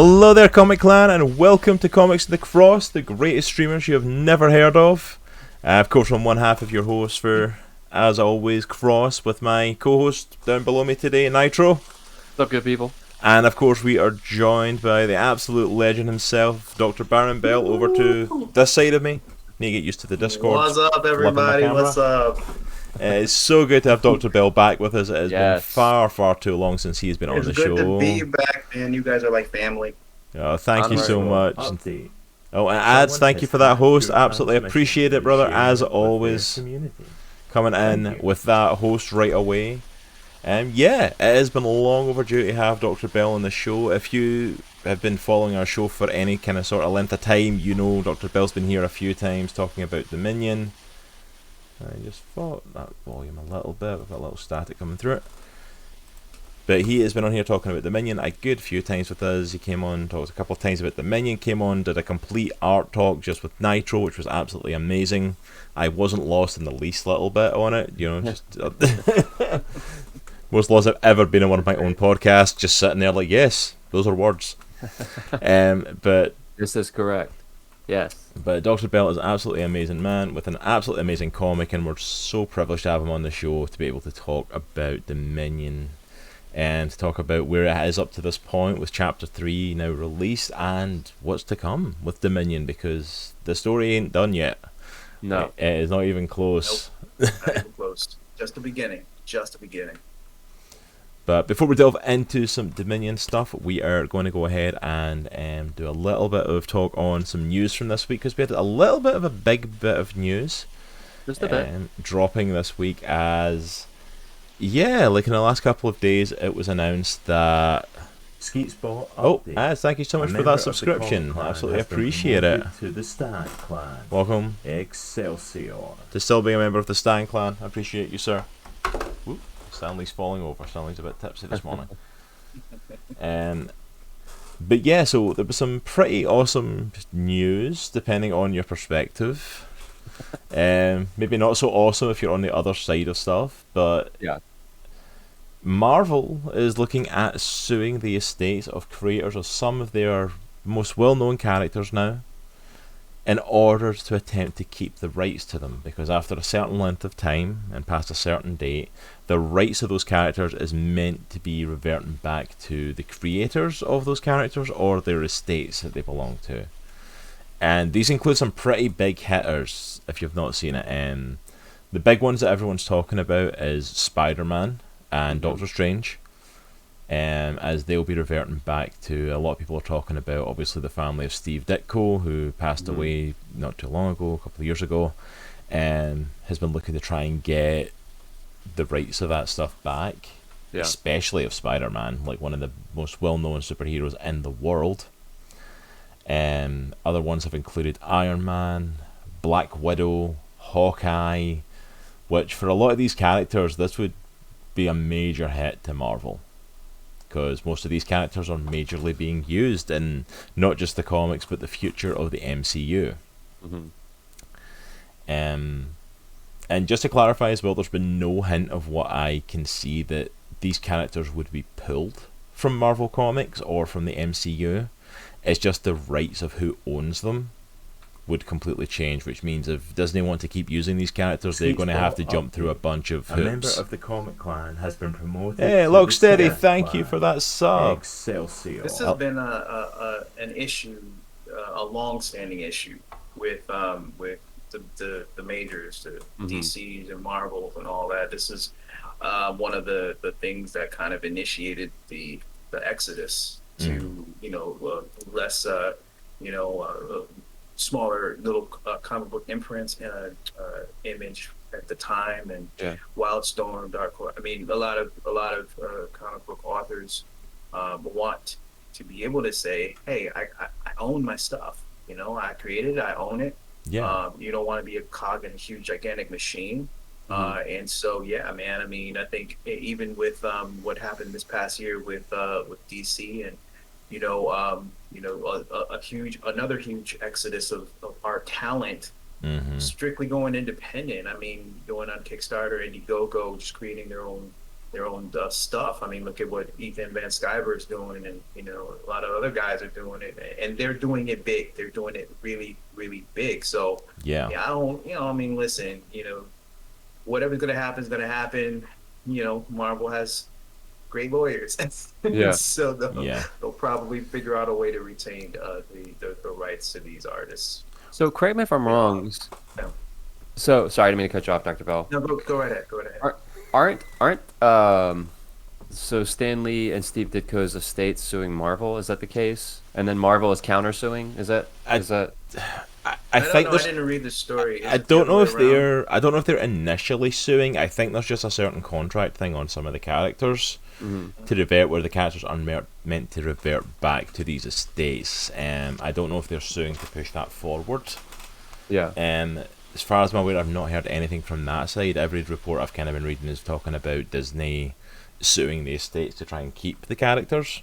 Hello there, Comic Clan, and welcome to Comics to the Cross, the greatest streamers you have never heard of. Of course, I'm one half of your host for, as always, Cross, with my co-host down below me today, Nitro. What's up, good people? And of course, we are joined by the absolute legend himself, Dr. Barron Bell, over to this side of me. Need to get used to the Discord. What's up, everybody? What's up? It's so good to have Dr. Bell back with us. It has been far, far too long since he's been on the show. It's good to be back, man. You guys are like family. Oh, thank you so much. Oh, and Ads, thank you for that host. Absolutely appreciate it, brother, as always. Coming in with that host right away. Yeah, it has been long overdue to have Dr. Bell on the show. If you have been following our show for any kind of sort of length of time, you know Dr. Bell's been here a few times talking about Dominion. I just thought that volume a little bit, with a little static coming through it. But he has been on here talking about Dominion a good few times with us. He came on, talked a couple of times about Dominion, came on, did a complete art talk just with Nitro, which was absolutely amazing. I wasn't lost in the least little bit on it, you know, just most lost I've ever been in one of my own podcasts, just sitting there like, yes, those are words. But this is correct. Yes. But Dr. Bell is an absolutely amazing man with an absolutely amazing comic, and we're so privileged to have him on the show to be able to talk about Dominion and to talk about where it is up to this point with Chapter 3 now released and what's to come with Dominion, because the story ain't done yet. No. It is not even close. Nope. Not even close. Just the beginning. Just the beginning. But before we delve into some Dominion stuff, we are going to go ahead and do a little bit of talk on some news from this week, because we had a little bit of a big bit of news. Just a bit. Dropping this week as, like in the last couple of days, it was announced that Skeet Spot. Thank you so much for that subscription. Absolutely appreciate it. To the Stan Clan. Welcome. Excelsior. To still being a member of the Stan Clan. I appreciate you, sir. Whoop. Stanley's falling over. Stanley's a bit tipsy this morning. But yeah, so there was some pretty awesome news, depending on your perspective. Maybe not so awesome if you're on the other side of stuff, but yeah. Marvel is looking at suing the estates of creators of some of their most well-known characters now, in order to attempt to keep the rights to them, because after a certain length of time and past a certain date, the rights of those characters is meant to be reverting back to the creators of those characters or their estates that they belong to. And these include some pretty big hitters, if you've not seen it. The big ones that everyone's talking about is Spider-Man and Doctor Strange, as they'll be reverting back to, a lot of people are talking about, obviously, the family of Steve Ditko, who passed away not too long ago, a couple of years ago, has been looking to try and get the rights of that stuff back, especially of Spider-Man, like one of the most well-known superheroes in the world. Other ones have included Iron Man, Black Widow, Hawkeye, which for a lot of these characters, this would be a major hit to Marvel, because most of these characters are majorly being used in not just the comics but the future of the MCU. And just to clarify as well, there's been no hint of what I can see that these characters would be pulled from Marvel Comics or from the MCU. It's just the rights of who owns them would completely change, which means if Disney want to keep using these characters, they're going to have to jump through a bunch of hoops. A member of the Comic Clan has been promoted. Hey, Locksteady, thank you for that sub. Excelsior. This has been an issue, a long-standing issue with the majors, the DCs and Marvels and all that. This is one of the things that kind of initiated the exodus to less smaller little comic book imprints and Image at the time, and Wildstorm, Dark Horse. I mean, a lot of comic book authors want to be able to say, "Hey, I own my stuff. You know, I created it. I own it." Yeah. You don't want to be a cog in a huge, gigantic machine. And so, yeah, man. I mean, I think even with what happened this past year with DC and another huge exodus of our talent, strictly going independent. I mean, going on Kickstarter, Indiegogo, just creating their own stuff. I mean, look at what Ethan Van Sciver is doing, and a lot of other guys are doing it, and they're doing it big. They're doing it really, really big. So Yeah. I don't, I mean, listen, whatever's gonna happen is gonna happen. Marvel has great lawyers, Yeah. so Yeah. they'll probably figure out a way to retain the rights to these artists. So correct me if I'm wrong. No. So sorry, I didn't mean to cut you off, Dr. Bell. No, go right ahead. Go right ahead. Aren't so Stan Lee and Steve Ditko's estate suing Marvel? Is that the case? And then Marvel is countersuing? Is that? I think I there's. didn't read the story. I don't know if they're initially suing. I think there's just a certain contract thing on some of the characters to revert, where the characters are meant to revert back to these estates. I don't know if they're suing to push that forward. Yeah. As far as I'm aware, I've not heard anything from that side. Every report I've kind of been reading is talking about Disney suing the estates to try and keep the characters.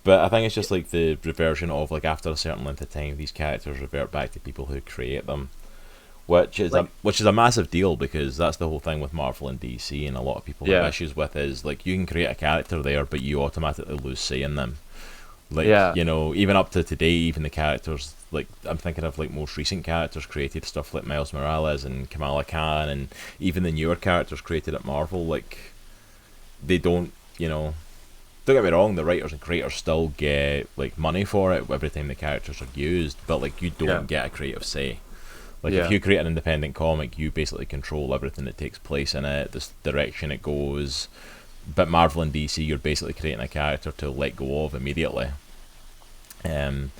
But I think it's just like the reversion of, like, after a certain length of time, these characters revert back to people who create them, which is a massive deal, because that's the whole thing with Marvel and DC, and a lot of people have issues with is, like, you can create a character there, but you automatically lose say in them. Like, even up to today, even the characters, like, I'm thinking of, like, most recent characters created, stuff like Miles Morales and Kamala Khan, and even the newer characters created at Marvel, like, they don't get me wrong, the writers and creators still get, like, money for it every time the characters are used, but, like, you don't get a creative say. Like, if you create an independent comic, you basically control everything that takes place in it, the direction it goes. But Marvel and DC, you're basically creating a character to let go of immediately. And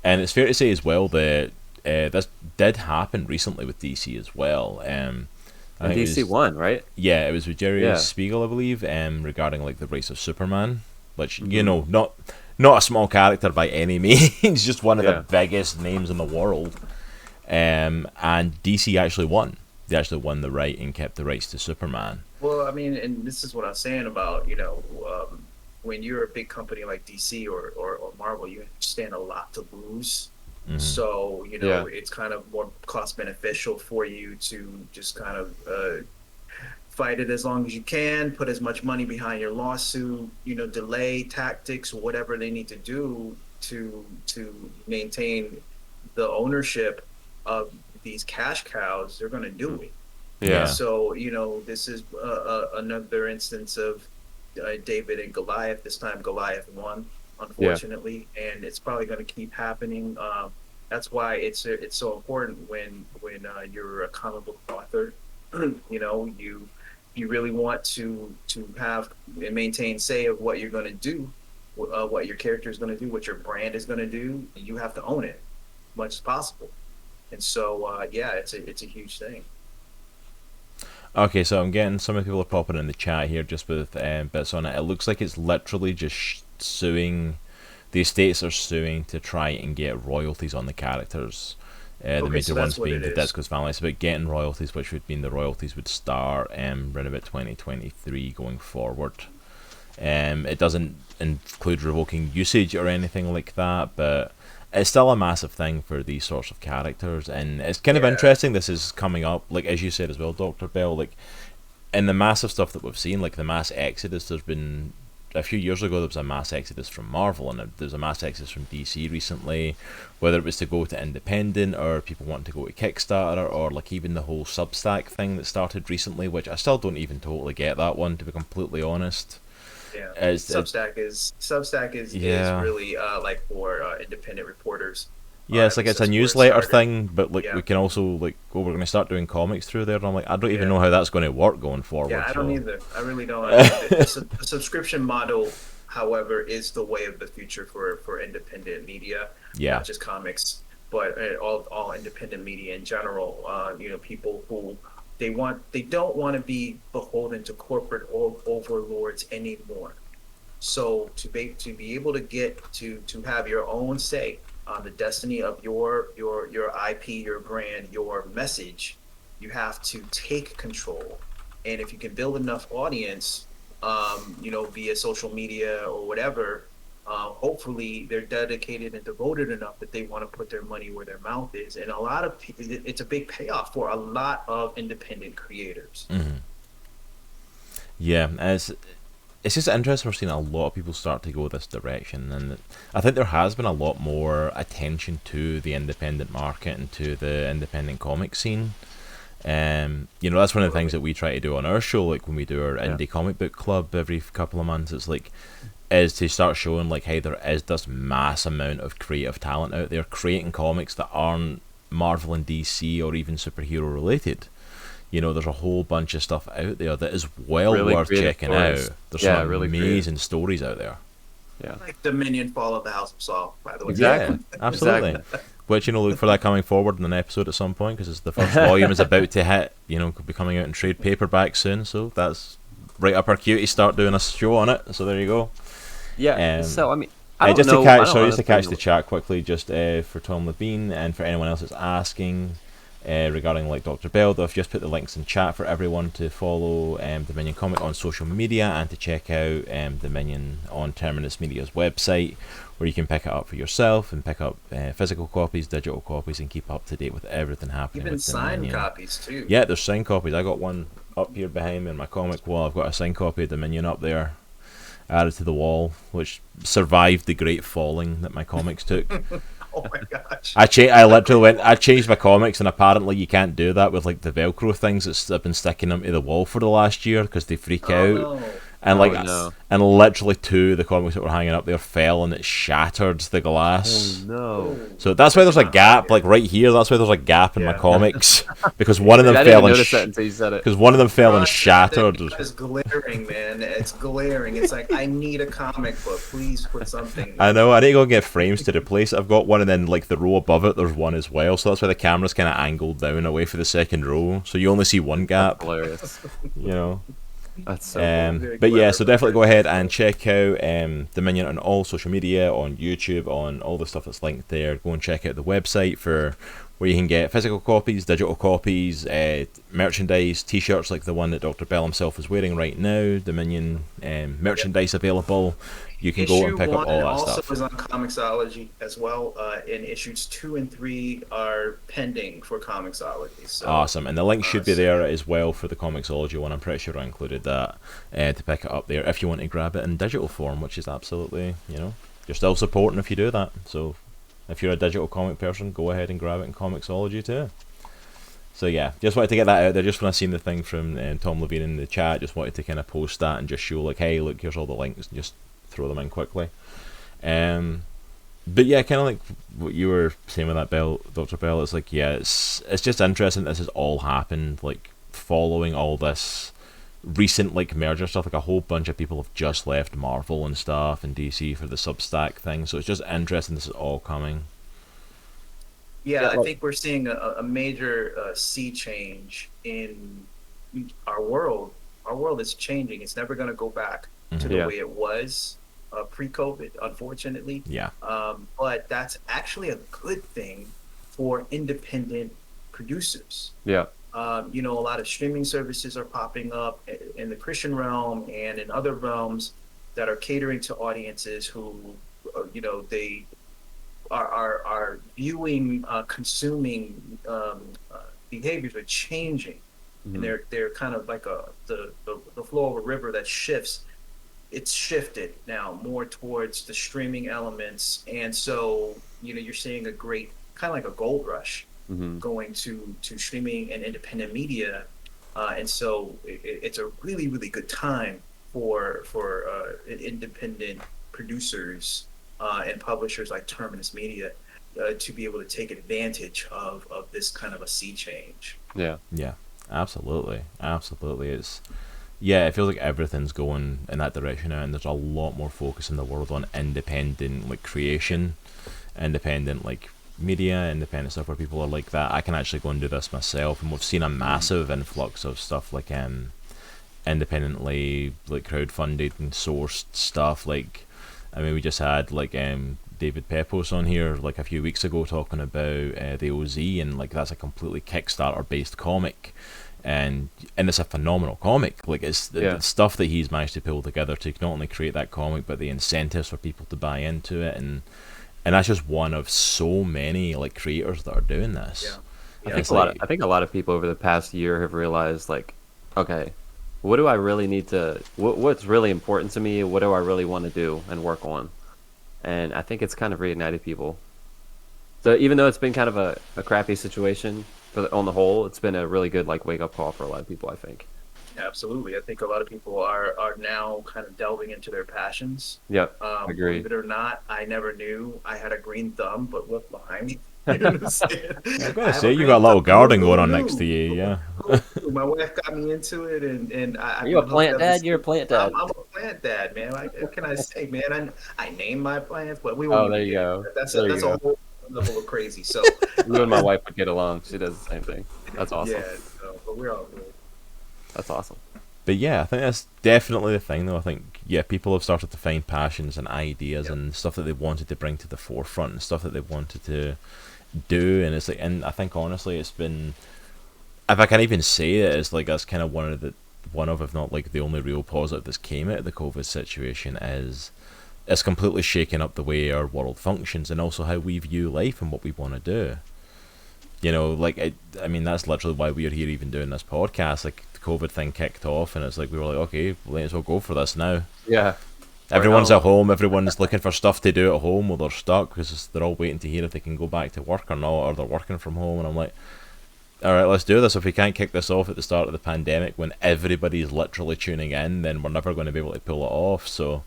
it's fair to say as well that this did happen recently with DC as well. I think DC won, right? Yeah, it was with Jerry Spiegel, I believe, regarding, like, the race of Superman, which not a small character by any means, just one of the biggest names in the world. And DC actually won. They actually won the right and kept the rights to Superman. Well, I mean, and this is what I'm saying about, when you're a big company like DC or Marvel, you stand a lot to lose. So, it's kind of more cost beneficial for you to just kind of fight it as long as you can, put as much money behind your lawsuit, delay tactics, whatever they need to do to maintain the ownership of these cash cows. They're going to do it. Yeah. So, this is another instance of David and Goliath. This time Goliath won, unfortunately, and it's probably going to keep happening. That's why it's so important when you're a comic book author. You really want to have and maintain say of what you're going to do, what your character is going to do, what your brand is going to do. You have to own it as much as possible. And so, it's a huge thing. Okay, so I'm getting some of the people are popping in the chat here just with bits on it. It looks like it's literally just suing. The estates are suing to try and get royalties on the characters. The major ones being the Disco's family. It's about getting royalties, which would mean the royalties would start around about 2023 going forward. It doesn't include revoking usage or anything like that, but it's still a massive thing for these sorts of characters, and it's kind of interesting this is coming up, like, as you said as well, Dr. Bell, like, in the massive stuff that we've seen, like the mass exodus. There's been a few years ago there was a mass exodus from Marvel, and there's a mass exodus from DC recently, whether it was to go to independent or people wanting to go to Kickstarter, or like even the whole Substack thing that started recently, which I still don't even totally get that one, to be completely honest. Yeah, Substack is really like for independent reporters. Yeah, it's like it's a newsletter thing, but like we can also like we're going to start doing comics through there. And I'm like, I don't even know how that's going to work going forward. Yeah, I don't either. I really don't. The subscription model, however, is the way of the future for independent media. Yeah, not just comics, but all independent media in general. People who they don't want to be beholden to corporate overlords anymore. So to be able to get to have your own say on the destiny of your IP, your brand, your message, you have to take control. And if you can build enough audience, via social media or whatever, hopefully they're dedicated and devoted enough that they want to put their money where their mouth is. And it's a big payoff for a lot of independent creators. Mm-hmm. Yeah, and it's just interesting. We're seeing a lot of people start to go this direction, and I think there has been a lot more attention to the independent market and to the independent comic scene. That's one of the things that we try to do on our show, like when we do our indie comic book club every couple of months. It's like, is to start showing like, hey, there is this mass amount of creative talent out there creating comics that aren't Marvel and DC or even superhero related. There's a whole bunch of stuff out there that is well Really worth creative checking stories. out. There's Yeah, some really amazing stories out there. Yeah. Like Dominion Fall of the House of Saul, by the way. Exactly. Yeah, absolutely. Exactly. Which, look for that coming forward in an episode at some point, because the first volume is about to hit, could be coming out in trade paperback soon, so that's right up our queue to start doing a show on it, so there you go. Yeah. So I mean, I don't just know. Just to catch the chat quickly, just for Tom Levine and for anyone else that's asking regarding like Dr. Bell, I've just put the links in chat for everyone to follow Dominion Comic on social media and to check out Dominion on Terminus Media's website, where you can pick it up for yourself and pick up physical copies, digital copies, and keep up to date with everything happening. Even with signed Dominion. copies too. Yeah, there's signed copies. I got one up here behind me in my comic wall. I've got a signed copy of Dominion up there, added to the wall, which survived the great falling that my comics took. Oh my gosh. I literally I changed my comics, and apparently you can't do that with like the Velcro things that I've been sticking them to the wall for the last year because they freak out. No. And no. and literally 2 of the comics that were hanging up there fell, and it shattered the glass. Oh no. So that's why there's a gap, like right here. That's why there's a gap in my comics because one of them I didn't fell even and notice that until you said it. because one of them fell and shattered. It's glaring, man. It's glaring. It's like, I need a comic book. Please put something. I know. I need to go and get frames to replace it. I've got one, and then like the row above it, there's one as well. So that's why the camera's kind of angled down away for the second row, so you only see one gap. Hilarious. That's so cool. But yeah, so definitely go ahead and check out Dominion on all social media, on YouTube, on all the stuff that's linked there. Go and check out the website for where you can get physical copies, digital copies, merchandise, t-shirts like the one that Dr. Bell himself is wearing right now, Dominion merchandise available. You can go and pick up all that also stuff. is on Comixology as well, and issues 2 and 3 are pending for Comixology. So, Awesome, and the link should be there as well for the Comixology one. I'm pretty sure I included that to pick it up there if you want to grab it in digital form, which is absolutely, you're still supporting if you do that. So if you're a digital comic person, go ahead and grab it in Comixology too. So yeah, just wanted to get that out there. Just when I seen the thing from Tom Levine in the chat, just wanted to kind of post that and just show like, hey, look, here's all the links, and just throw them in quickly. But yeah, kind of like what you were saying with that Dr. Bell, it's like, yeah, it's just interesting this has all happened, like, following all this recent, like, merger stuff. Like, a whole bunch of people have just left Marvel and stuff and DC for the Substack thing, so it's just interesting this is all coming. Yeah, I think we're seeing a major sea change in our world. Our world is changing. It's never going to go back to the way it was pre-COVID, unfortunately. Yeah. But that's actually a good thing for independent producers. Yeah. A lot of streaming services are popping up in the Christian realm and in other realms that are catering to audiences who, they are viewing, consuming behaviors are changing, and they're kind of like the flow of a river that shifts. It's shifted now more towards the streaming elements, and so you're seeing a great kind of like a gold rush going to streaming and independent media, and so it's a really, really good time for independent producers and publishers like Terminus Media to be able to take advantage of this kind of a sea change. Yeah, absolutely. It feels like everything's going in that direction now, and there's a lot more focus in the world on independent like creation, independent like media, independent stuff where people are like that. I can actually go and do this myself, and we've seen a massive influx of stuff like independently like crowdfunded and sourced stuff. Like, I mean, we just had like David Pepos on here like a few weeks ago talking about the OZ, and like that's a completely Kickstarter based comic. And it's a phenomenal comic. Like, it's the stuff that he's managed to pull together to not only create that comic, but the incentives for people to buy into it, and that's just one of so many like creators that are doing this. I think a lot of people over the past year have realized, like, okay, what do I really need to, what's really important to me? What do I really want to do and work on? And I think it's kind of reignited people. So even though it's been kind of a crappy situation on the whole, it's been a really good like wake up call for a lot of people, I think. Absolutely. I think a lot of people are now kind of delving into their passions. Yep, agree. Believe it or not, I never knew I had a green thumb, but look behind me. You know what I'm saying? I'm gonna say you got a little garden going on next to you, yeah. My wife got me into it, and Are you a plant dad? You're a plant dad. I'm a plant dad, man. What can I say, man? I name my plants, but we Oh, won't. there you go. That's There a, you that's go. a whole level of crazy. So You and my wife would get along. She does the same thing. That's awesome. yeah. So, but we're all good. That's awesome. But yeah, I think that's definitely the thing, though. I think, yeah, people have started to find passions and ideas Yep. and stuff that they wanted to bring to the forefront and stuff that they wanted to do. And it's like, and I think honestly, it's been, if I can even say it, it's like that's kind of one of, if not like the only real positive that's came out of the COVID situation is it's completely shaken up the way our world functions and also how we view life and what we want to do. You know, like, I mean, that's literally why we're here even doing this podcast. Like, the COVID thing kicked off, and it's like, we were like, okay, let's as well go for this now. Yeah. Everyone's at home, everyone's looking for stuff to do at home, while they're stuck, because they're all waiting to hear if they can go back to work or not, or they're working from home, and I'm like, alright, let's do this. If we can't kick this off at the start of the pandemic, when everybody's literally tuning in, then we're never going to be able to pull it off, so...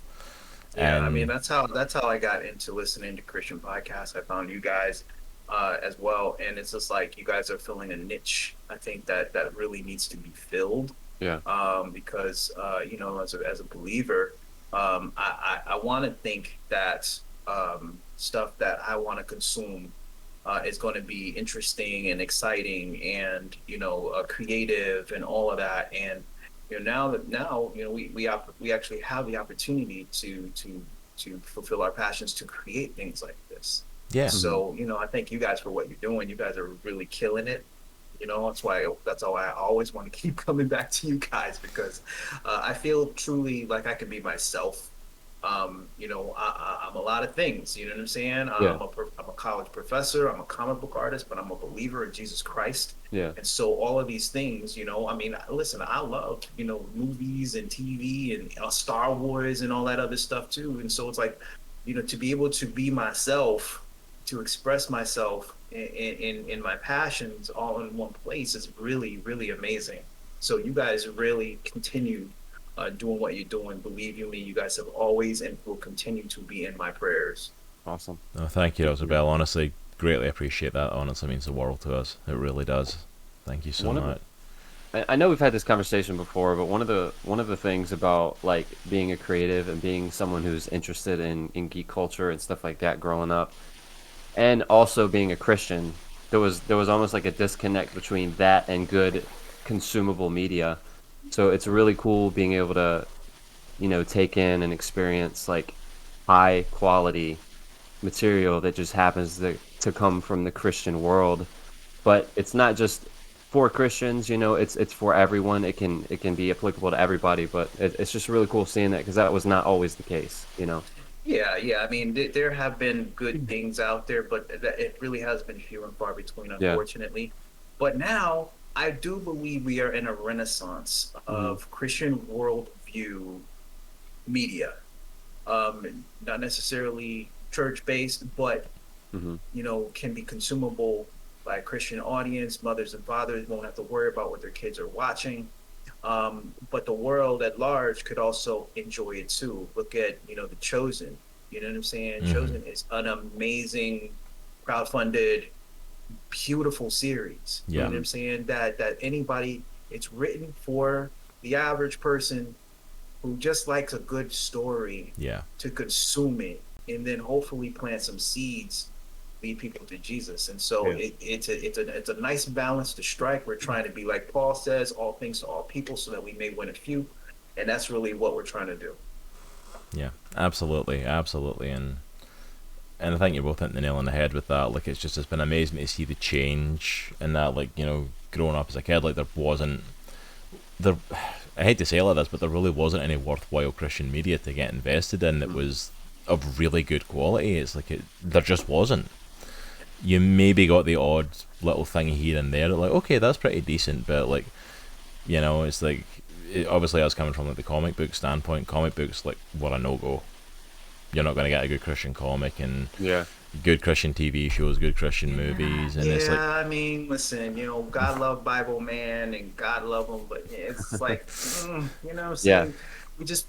Yeah, I mean that's how I got into listening to Christian podcasts. I found you guys as well, and it's just like you guys are filling a niche. I think that really needs to be filled. Yeah. Because you know, as a believer, I want to think that stuff that I want to consume is going to be interesting and exciting, and you know, creative and all of that. And you know, now you know we actually have the opportunity to fulfill our passions to create things like this. Yeah. So you know, I thank you guys for what you're doing. You guys are really killing it. You know, that's why I always want to keep coming back to you guys, because I feel truly like I can be myself. You know, I'm a lot of things. You know what I'm saying? Yeah. I'm a college professor. I'm a comic book artist, but I'm a believer in Jesus Christ. Yeah. And so all of these things, you know, I mean, listen, I love, you know, movies and TV and Star Wars and all that other stuff too. And so it's like, you know, to be able to be myself, to express myself in my passions all in one place is really, really amazing. So you guys really continue doing what you're doing. Believe you me, you guys have always and will continue to be in my prayers. Awesome. No, thank you, Isabel. Honestly, greatly appreciate that. Honestly, means the world to us. It really does. Thank you so much. I know we've had this conversation before, but one of the things about like being a creative and being someone who's interested in geek culture and stuff like that growing up, and also being a Christian, there was almost like a disconnect between that and good consumable media. So it's really cool being able to, you know, take in and experience like high quality material that just happens to come from the Christian world. But it's not just for Christians, you know, it's for everyone. It can be applicable to everybody, but it's just really cool seeing that, because that was not always the case, you know. Yeah. I mean, there have been good things out there, but it really has been few and far between, unfortunately. But now I do believe we are in a renaissance of Christian worldview media. Not necessarily church-based, but you know, can be consumable by a Christian audience. Mothers and fathers won't have to worry about what their kids are watching. But the world at large could also enjoy it too. Look at, you know, The Chosen. You know what I'm saying? Chosen is an amazing, crowdfunded, beautiful series. You know what I'm saying? That anybody, it's written for the average person who just likes a good story to consume it, and then hopefully plant some seeds, lead people to Jesus. And so it's a nice balance to strike. We're trying to be, like Paul says, all things to all people, so that we may win a few. And that's really what we're trying to do. Yeah, absolutely, and I think you're both hitting the nail on the head with that. Like, it's been amazing to see the change in that. Like, you know, growing up as a kid, like I hate to say it like this, but there really wasn't any worthwhile Christian media to get invested in that was of really good quality. It's like there just wasn't. You maybe got the odd little thing here and there, like, okay, that's pretty decent, but like, you know, it's like obviously us coming from like the comic book standpoint, comic books like were a no-go. You're not going to get a good Christian comic and Yeah. good Christian TV shows, good Christian movies, and it's like, I mean, listen, God love Bible man and God love him, but it's like, you know what I'm Yeah. saying?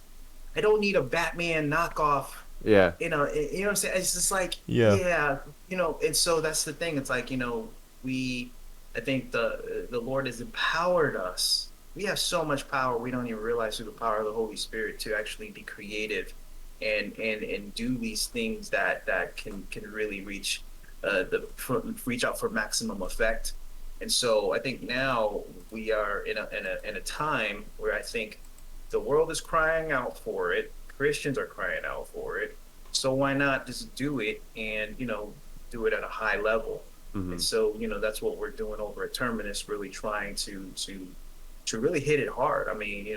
I don't need a Batman knockoff. Yeah. You know what I'm saying? It's just like, Yeah. and so that's the thing. It's like, I think the Lord has empowered us. We have so much power we don't even realize through the power of the Holy Spirit to actually be creative and do these things that can really reach out for maximum effect. And so I think now we are in a time where I think the world is crying out for it. Christians are crying out for it. So why not just do it and do it at a high level? And so that's what we're doing over at Terminus, really trying to really hit it hard. I mean,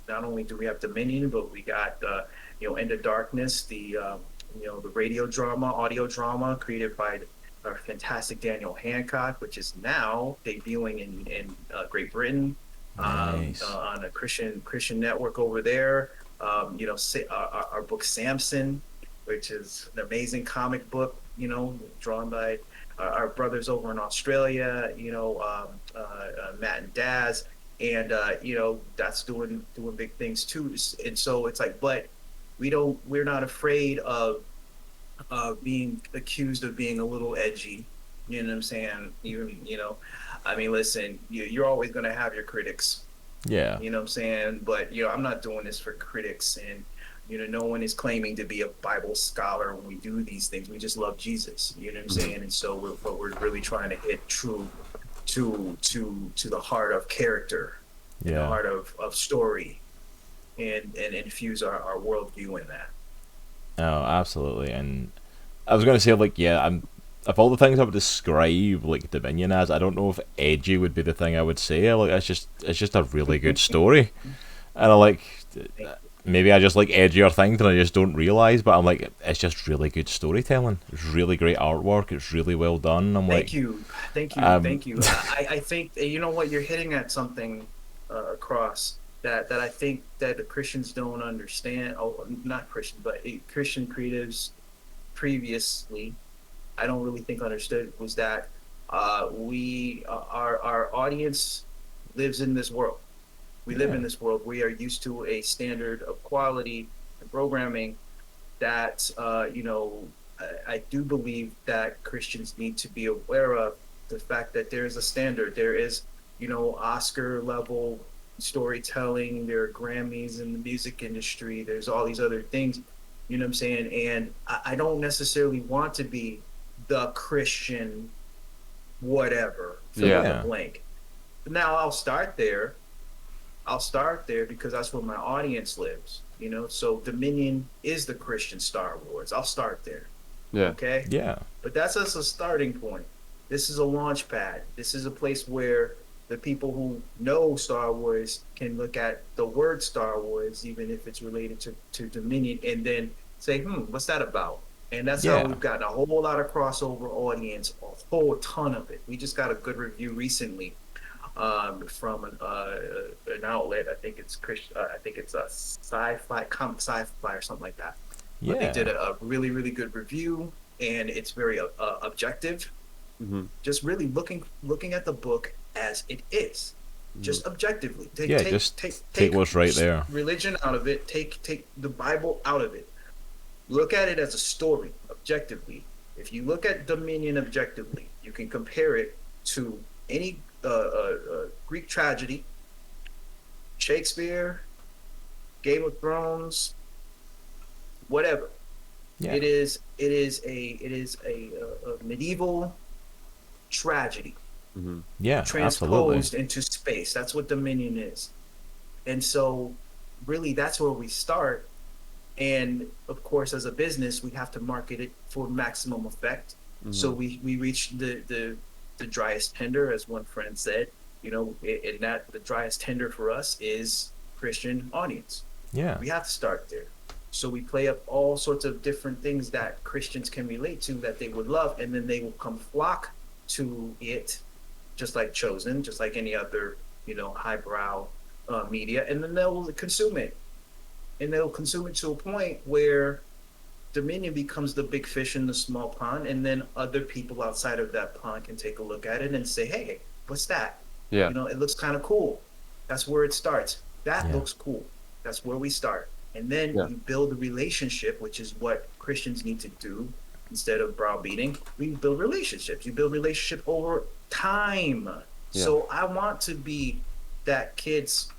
not only do we have Dominion, but we got End of Darkness, the radio drama, audio drama created by our fantastic Daniel Hancock, which is now debuting in Great Britain. Nice. On a Christian network over there. Our book Samson, which is an amazing comic book, drawn by our brothers over in Australia, Matt and Daz, and that's doing big things too. And so it's like, but we're not afraid of being accused of being a little edgy. You know what I'm saying? Even I mean, listen, you're always going to have your critics. Yeah. You know what I'm saying? But, I'm not doing this for critics. And, no one is claiming to be a Bible scholar when we do these things. We just love Jesus. You know what I'm saying? And so we're really trying to hit true to the heart of character, and the heart of story, and infuse our worldview in that. Oh, absolutely. And I was going to say, like, of all the things I would describe like Dominion as, I don't know if edgy would be the thing I would say. Like, it's just a really good story, and maybe I just like edgier things and I just don't realize. But I'm like, it's just really good storytelling. It's really great artwork. It's really well done. Thank you. I think you know what, you're hitting at something across that I think that the Christians don't understand. Oh, not Christian, but Christian creatives previously, I don't really think understood, was that our audience lives in this world. We live in this world. We are used to a standard of quality and programming that I do believe that Christians need to be aware of the fact that there is a standard. There is Oscar level storytelling. There are Grammys in the music industry. There's all these other things. You know what I'm saying? And I don't necessarily want to be the Christian whatever, fill in the blank. Now I'll start there because that's where my audience lives, so Dominion is the Christian Star Wars. I'll start there. Okay. But that's just a starting point. This is a launch pad. This is a place where the people who know Star Wars can look at the word Star Wars, even if it's related to Dominion, and then say, what's that about? And that's how we've gotten a whole lot of crossover audience, a whole ton of it. We just got a good review recently from an outlet. I think it's Christian. I think it's a sci-fi or something like that. Yeah. They did a really, really good review, and it's very objective. Just really looking at the book as it is, just objectively. Take what's right there. Religion out of it. Take the Bible out of it. Look at it as a story, objectively. If you look at Dominion objectively, you can compare it to any Greek tragedy, Shakespeare, Game of Thrones, whatever. Yeah. It is a medieval tragedy. Yeah, transposed absolutely. into space. That's what Dominion is. And so really that's where we start. And of course, as a business, we have to market it for maximum effect. So we reach the driest tender, as one friend said, and that the driest tender for us is Christian audience. Yeah. We have to start there. So we play up all sorts of different things that Christians can relate to, that they would love, and then they will come flock to it, just like Chosen, just like any other, highbrow media, and then they'll consume it, and they'll consume it to a point where Dominion becomes the big fish in the small pond, and then other people outside of that pond can take a look at it and say, "Hey, what's that? Yeah. You know, it looks kind of cool." That's where it starts. That Yeah. looks cool. That's where we start, and then Yeah. you build a relationship, which is what Christians need to do instead of browbeating. We build relationships. You build relationship over time. Yeah. So I want to be that kid's,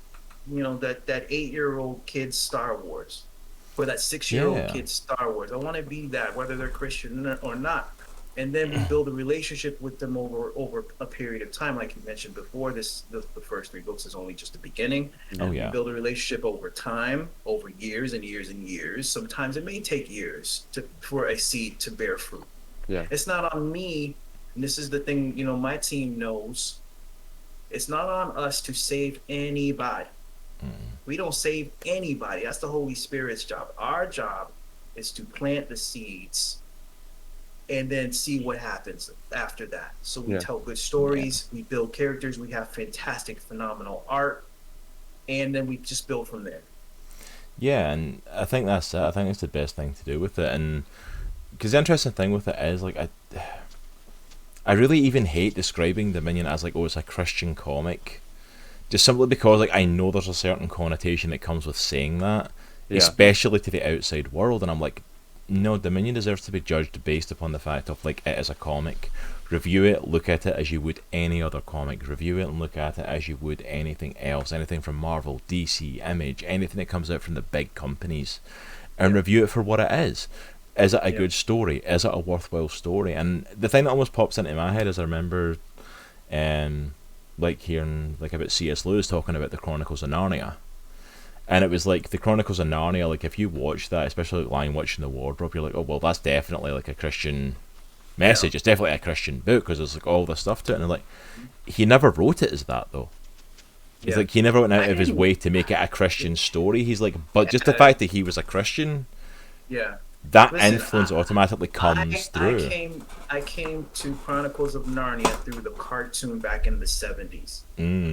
that 8-year-old kid's Star Wars, or that 6-year-old Yeah. kid's Star Wars. I want to be that, whether they're Christian or not. And then we build a relationship with them over a period of time, like you mentioned before. The first 3 books is only just the beginning. Oh You yeah. build a relationship over time, over years and years and years. Sometimes it may take years for a seed to bear fruit. Yeah. It's not on me, and this is the thing, my team knows. It's not on us to save anybody. We don't save anybody. That's the Holy Spirit's job. Our job is to plant the seeds and then see what happens after that. So we Yeah. tell good stories, we build characters, we have fantastic, phenomenal art, and then we just build from there. Yeah, and I think that's it. I think it's the best thing to do with it, and because the interesting thing with it is, like, I really even hate describing Dominion as like, oh, it's a Christian comic, just simply because like I know there's a certain connotation that comes with saying that, Yeah. especially to the outside world, and I'm like, no, Dominion deserves to be judged based upon the fact of like it is a comic. Review it, look at it as you would any other comic. Review it and look at it as you would anything else, anything from Marvel, DC, Image, anything that comes out from the big companies, and review it for what it is. Is it a good story? Is it a worthwhile story? And the thing that almost pops into my head is I remember, like hearing like about C.S. Lewis talking about the Chronicles of Narnia. And it was like the Chronicles of Narnia, like if you watch that, especially like Lion Witch in the Wardrobe, you're like, oh well, that's definitely like a Christian message. It's definitely a Christian book because there's like all this stuff to it. And like, he never wrote it as that though. He's like, he never went out of his way to make it a Christian story. He's like, but just the fact that he was a Christian, Yeah. that Listen, influence automatically comes through. I came to Chronicles of Narnia through the cartoon back in the 70s.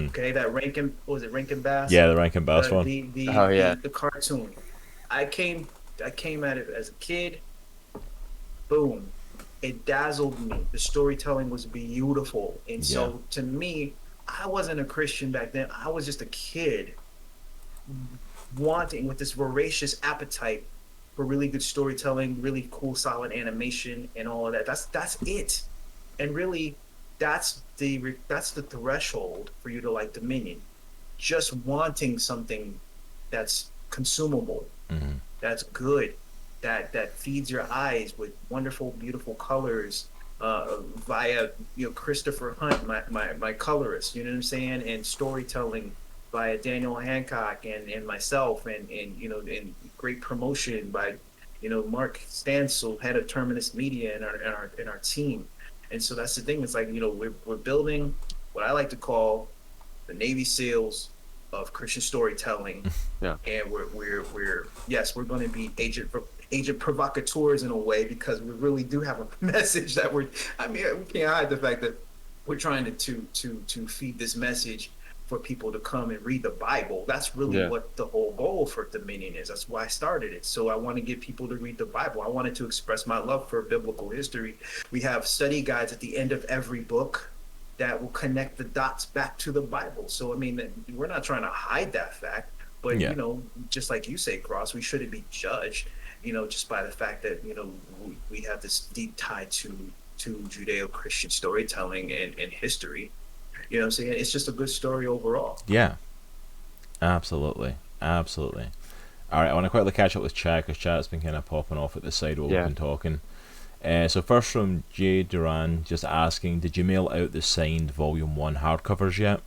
Okay, that Rankin Bass? Yeah, the Rankin Bass one. The cartoon. I came at it as a kid. Boom. It dazzled me. The storytelling was beautiful. And so to me, I wasn't a Christian back then. I was just a kid wanting, with this voracious appetite for really good storytelling, really cool, solid animation, and all of that. That's it. And really, that's the threshold for you to like Dominion. Just wanting something that's consumable, that's good, that feeds your eyes with wonderful, beautiful colors, via Christopher Hunt, my colorist. You know what I'm saying? And storytelling by Daniel Hancock and myself, and and great promotion by Mark Stansel, head of Terminus Media, in our team. And so that's the thing. It's like we're building what I like to call the Navy SEALs of Christian storytelling. Yeah. And we're we're going to be agent provocateurs in a way, because we really do have a message that we can't hide the fact that we're trying to feed this message for people to come and read the Bible. That's really what the whole goal for Dominion is. That's why I started it. So I want to get people to read the Bible. I wanted to express my love for biblical history. We have study guides at the end of every book that will connect the dots back to the Bible. So, I mean, we're not trying to hide that fact, but, just like you say, Cross, we shouldn't be judged, just by the fact that, we have this deep tie to Judeo-Christian storytelling and history. You know what I'm saying? It's just a good story overall. Yeah. Absolutely. Absolutely. All right, I want to quickly catch up with chat, because chat's been kind of popping off at the side while we've been talking. So first from Jay Duran, just asking, did you mail out the signed Volume 1 hardcovers yet?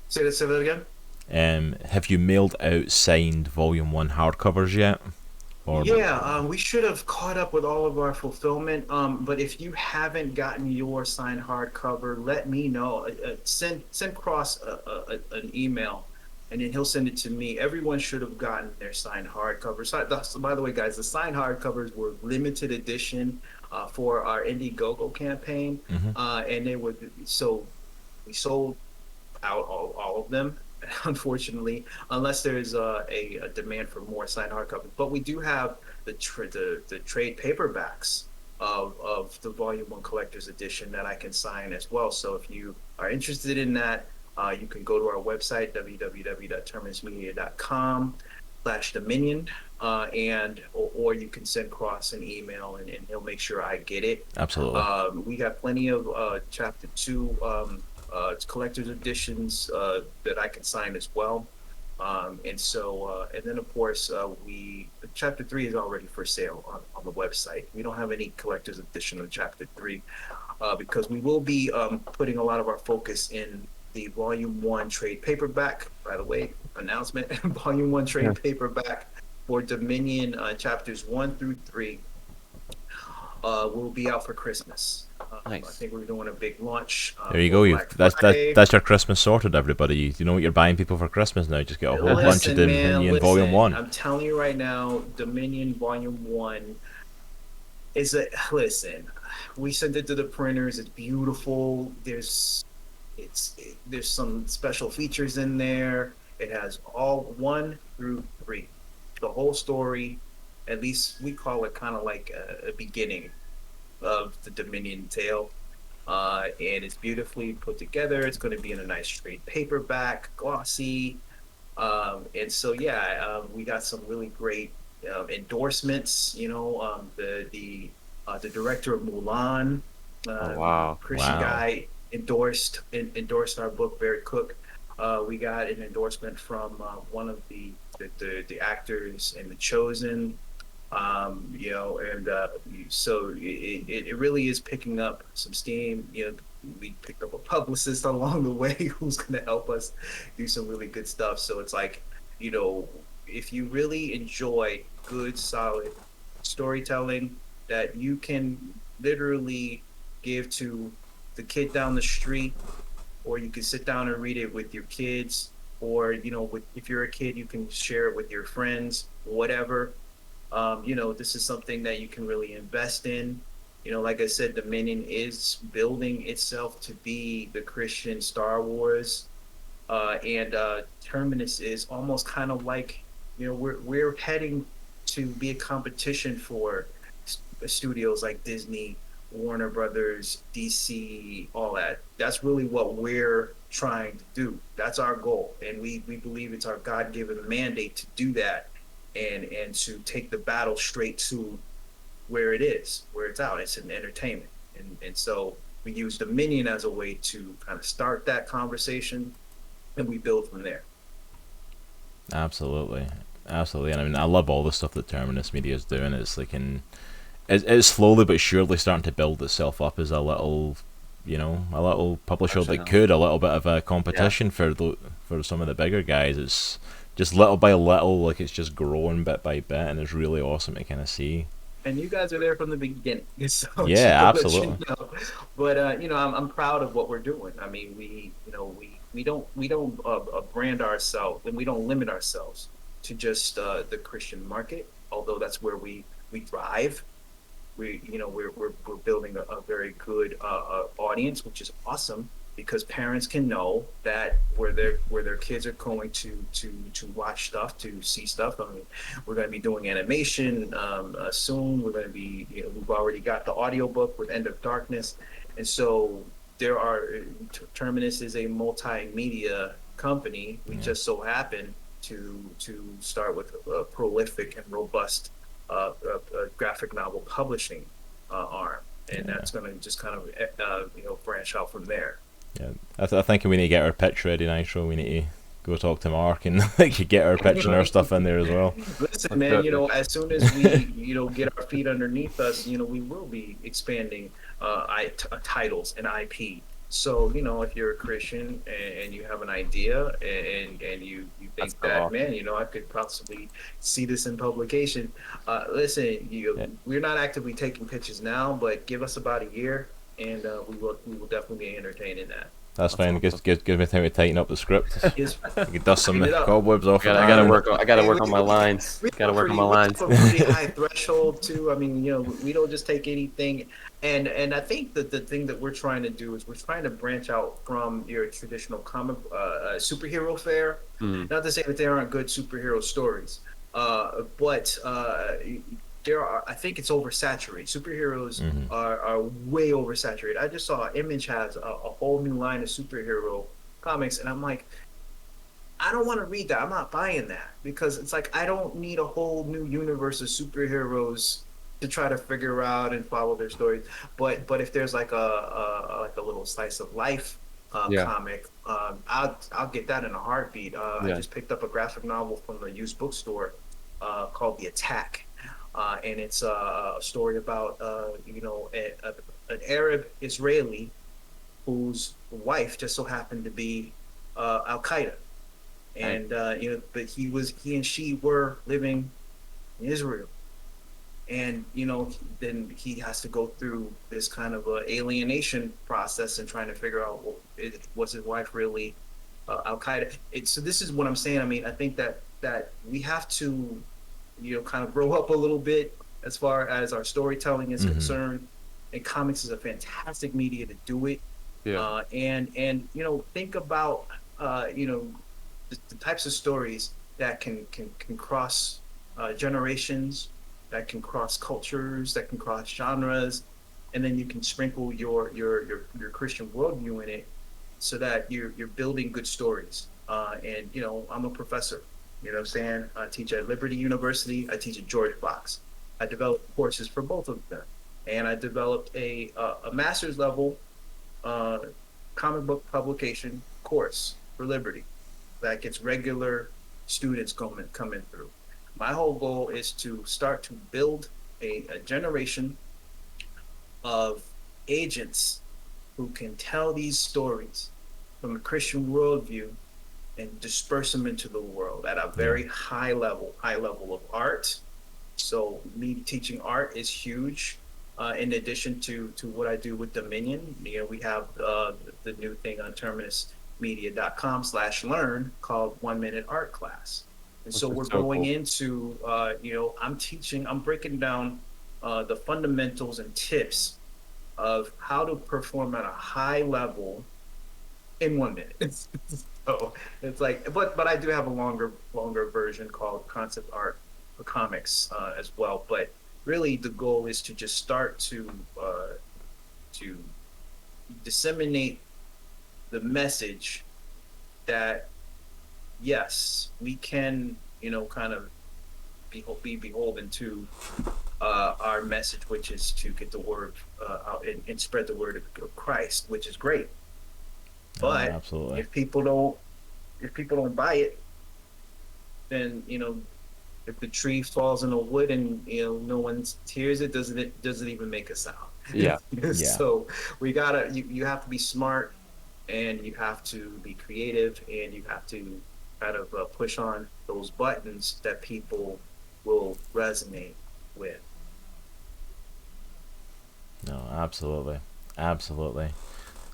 Say that again? Have you mailed out signed Volume 1 hardcovers yet? We should have caught up with all of our fulfillment. But if you haven't gotten your signed hardcover, let me know. Send Cross an email, and then he'll send it to me. Everyone should have gotten their signed hardcovers. So, by the way, guys, the signed hardcovers were limited edition for our Indiegogo campaign, and they were we sold out all of them. unfortunately, unless there's a demand for more signed hardcovers. But we do have the trade paperbacks of the Volume One Collector's Edition that I can sign as well. So if you are interested in that, you can go to our website www.terminusmedia.com/Dominion, and or you can send Cross an email and he'll make sure I get it. Absolutely. We got plenty of Chapter 2 collector's editions that I can sign as well. And so, and then of course, Chapter 3 is already for sale on the website. We don't have any collector's edition of Chapter 3 because we will be putting a lot of our focus in the Volume 1 trade paperback. By the way, announcement, Volume 1 trade paperback for Dominion Chapters 1 through 3 will be out for Christmas. Nice. I think we're doing a big launch. There you go. Black Friday. That's your Christmas sorted, everybody. You know what you're buying people for Christmas now. Just get a whole bunch of Dominion Volume 1. I'm telling you right now, Dominion Volume 1 is a listen. We sent it to the printers. It's beautiful. There's some special features in there. It has all 1 through 3, the whole story. At least we call it kind of like a beginning of the Dominion tale. And it's beautifully put together. It's going to be in a nice trade paperback, glossy. And so, we got some really great endorsements. The director of Mulan, Oh, wow. Christian Wow. guy, endorsed our book, Barry Cook. We got an endorsement from one of the actors in The Chosen. So it really is picking up some steam. We picked up a publicist along the way who's going to help us do some really good stuff. So it's like, if you really enjoy good, solid storytelling that you can literally give to the kid down the street, or you can sit down and read it with your kids, or, if you're a kid, you can share it with your friends, whatever. This is something that you can really invest in. Like I said, Dominion is building itself to be the Christian Star Wars. And Terminus is almost kind of like, we're heading to be a competition for studios like Disney, Warner Brothers, DC, all that. That's really what we're trying to do. That's our goal. And we believe it's our God-given mandate to do that. And to take the battle straight to where it's out. It's in entertainment. And so we use Dominion as a way to kind of start that conversation, and we build from there. Absolutely. And I mean, I love all the stuff that Terminus Media is doing. It's like it's slowly but surely starting to build itself up as a little publisher that could a little bit of a competition for some of the bigger guys. It's just little by little, like it's just growing bit by bit, and it's really awesome to kind of see. And you guys are there from the beginning. So Yeah, absolutely. But I'm proud of what we're doing. I mean, we don't brand ourselves, and we don't limit ourselves to just the Christian market. Although that's where we thrive. We're building a very good audience, which is awesome, because parents can know that where their kids are going to watch stuff, to see stuff. I mean, we're going to be doing animation soon. We're going to be, we've already got the audiobook with End of Darkness. And so Terminus is a multimedia company. We just so happen to start with a prolific and robust graphic novel publishing arm. And that's going to just kind of branch out from there. Yeah, I think we need to get our pitch ready, Nitro. We need to go talk to Mark and get our pitch and our stuff in there as well. Listen, man, as soon as we, get our feet underneath us, we will be expanding titles and IP. So, if you're a Christian and you have an idea and you think that, man, I could possibly see this in publication. Listen, we're not actively taking pitches now, but give us about a year, and we will definitely be entertaining that. That's fine. Give me time to tighten up the script. Is You can dust some Clean it up. cobwebs off. I gotta work on. I gotta work on my lines. we Gotta work on my we lines. have a pretty high threshold too. I mean, we don't just take anything. And I think that the thing that we're trying to do is we're trying to branch out from your traditional comic superhero fare. Not to say that there aren't good superhero stories, but there are. I think it's oversaturated. Superheroes are way oversaturated. I just saw Image has a whole new line of superhero comics, and I'm like, I don't want to read that. I'm not buying that because it's like I don't need a whole new universe of superheroes to try to figure out and follow their stories. But if there's like a little slice of life comic, I'll get that in a heartbeat. I just picked up a graphic novel from the used bookstore called The Attack, and it's a story about an Arab Israeli whose wife just so happened to be Al Qaeda. And but he and she were living in Israel, and then he has to go through this kind of alienation process and trying to figure out, well, was his wife really Al Qaeda? So this is what I'm saying. I mean, I think that we have to kind of grow up a little bit as far as our storytelling is concerned, and comics is a fantastic media to do it. And think about the types of stories that can cross generations, that can cross cultures, that can cross genres, and then you can sprinkle your Christian worldview in it, so that you're building good stories. And I'm a professor. You know what I'm saying? I teach at Liberty University. I teach at George Fox. I developed courses for both of them, and I developed a master's level comic book publication course for Liberty that gets regular students coming through. My whole goal is to start to build a generation of agents who can tell these stories from a Christian worldview and disperse them into the world at a very high level of art. So me teaching art is huge. In addition to what I do with Dominion, we have the new thing on terminusmedia.com/learn called 1 Minute Art Class. And so we're going into, I'm breaking down the fundamentals and tips of how to perform at a high level in 1 minute. So it's like, but I do have a longer version called Concept Art for Comics as well. But really, the goal is to just start to disseminate the message that yes, we can, kind of be beholden to our message, which is to get the word out and spread the word of Christ, which is great. But absolutely. if people don't buy it, then if the tree falls in the wood and no one hears it, doesn't even make a sound. Yeah. So we gotta you have to be smart, and you have to be creative, and you have to kind of push on those buttons that people will resonate with. No, absolutely.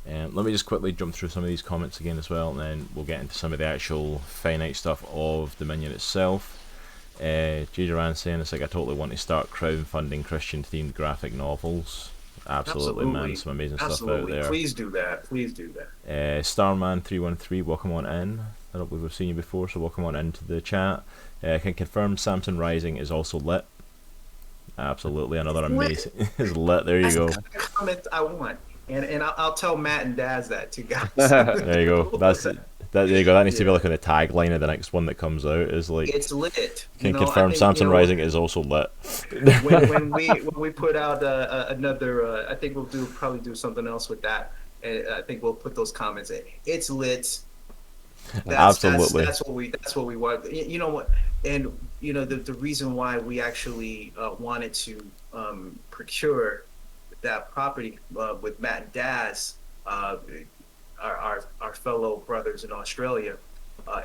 Let me just quickly jump through some of these comments again as well, and then we'll get into some of the actual finite stuff of Dominion itself. Gideran saying it's like I totally want to start crowdfunding Christian themed graphic novels. Absolutely, man, some amazing stuff out there. Please do that. Starman313, welcome on in. I don't believe we've seen you before, so welcome on into the chat. Can confirm Samson Rising is also lit. Absolutely, another amazing is lit. There you go. That's the comment I want, and I'll tell Matt and Daz that too, guys. There you go. There you go. That needs to be like on the tagline of the next one that comes out. Is like, it's lit. Can confirm Samson Rising is also lit. when we put out another, I think we'll probably do something else with that. And I think we'll put those comments in. It's lit. Absolutely. That's what we want. You know what? And the reason why we actually wanted to procure that property with Matt and Daz, our fellow brothers in Australia,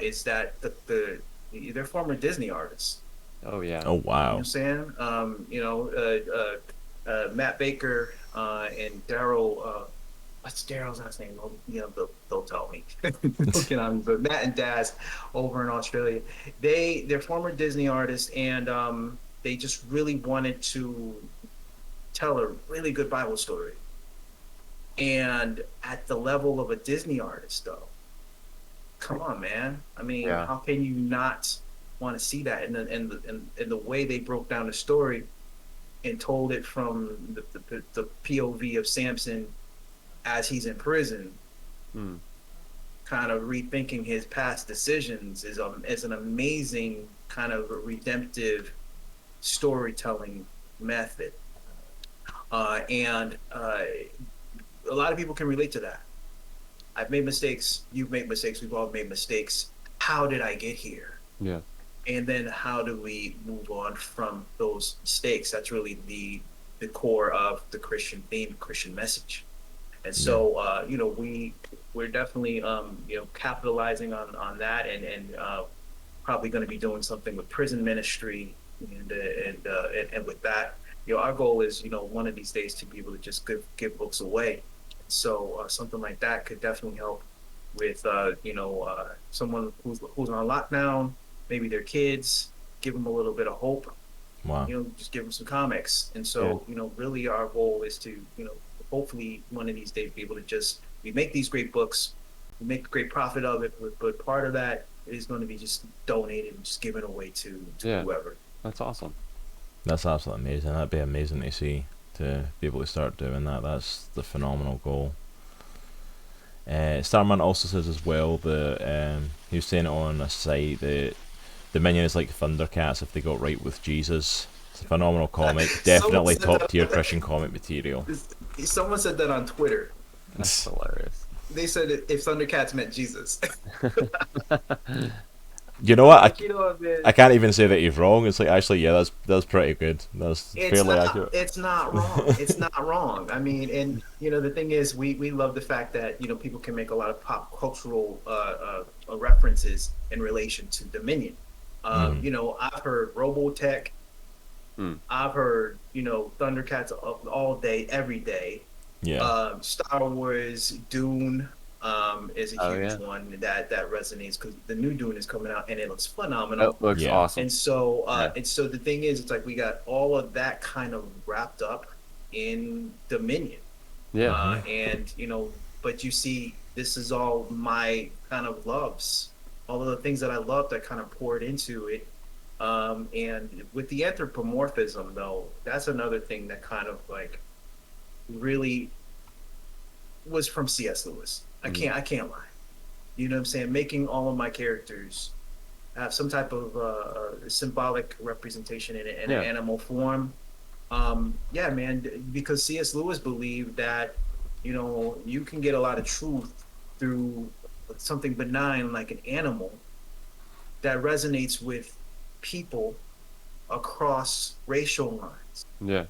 is that they're former Disney artists. Oh yeah. Oh wow. You know what I'm saying? Matt Baker and Daryl what's Daryl's last name? They'll tell me. Looking on, but Matt and Daz over in Australia, they're former Disney artists, and they just really wanted to tell a really good Bible story. And at the level of a Disney artist, though, come on, man. I mean, Yeah. how can you not want to see that? And the way they broke down the story and told it from the POV of Samson as he's in prison, Mm. kind of rethinking his past decisions is an amazing kind of redemptive storytelling method. And a lot of people can relate to that. I've made mistakes. You've made mistakes. We've all made mistakes. How did I get here? Yeah. And then how do we move on from those mistakes? That's really the core of the Christian theme, Christian message. And so, we're definitely, capitalizing on that, and probably going to be doing something with prison ministry, and with that, our goal is, one of these days to be able to just give books away. So something like that could definitely help with, someone who's on lockdown, maybe their kids, give them a little bit of hope. Wow. Just give them some comics. And so, really our goal is to, hopefully one of these days be able to we make these great books, we make a great profit of it, but part of that is going to be just donated and just given away to whoever. That's awesome. That's absolutely amazing. That'd be amazing to see, to be able to start doing that. That's the phenomenal goal. Starman also says as well that he was saying it on a site that Dominion is like Thundercats if they got right with Jesus. It's a phenomenal comic. Definitely top tier Christian comic material. Someone said that on Twitter. That's hilarious. They said if Thundercats meant Jesus. You know what? I I can't even say that he's wrong. It's like, actually, yeah, that's pretty good. That's fairly accurate. It's not wrong. It's not wrong. I mean, and the thing is, we love the fact that people can make a lot of pop cultural references in relation to Dominion. I've heard Robotech. I've heard Thundercats all day, every day. Yeah. Star Wars, Dune. Is a huge one that resonates because the new Dune is coming out and it looks phenomenal. It looks awesome. And so, the thing is, it's like we got all of that kind of wrapped up in Dominion. Yeah. And but you see, this is all my kind of loves, all of the things that I loved, I kind of poured into it. And with the anthropomorphism, though, that's another thing that kind of like really was from C.S. Lewis. I can't lie. You know what I'm saying? Making all of my characters have some type of symbolic representation in an animal form. Man, because C.S. Lewis believed that, you can get a lot of truth through something benign like an animal that resonates with people across racial lines. Yeah.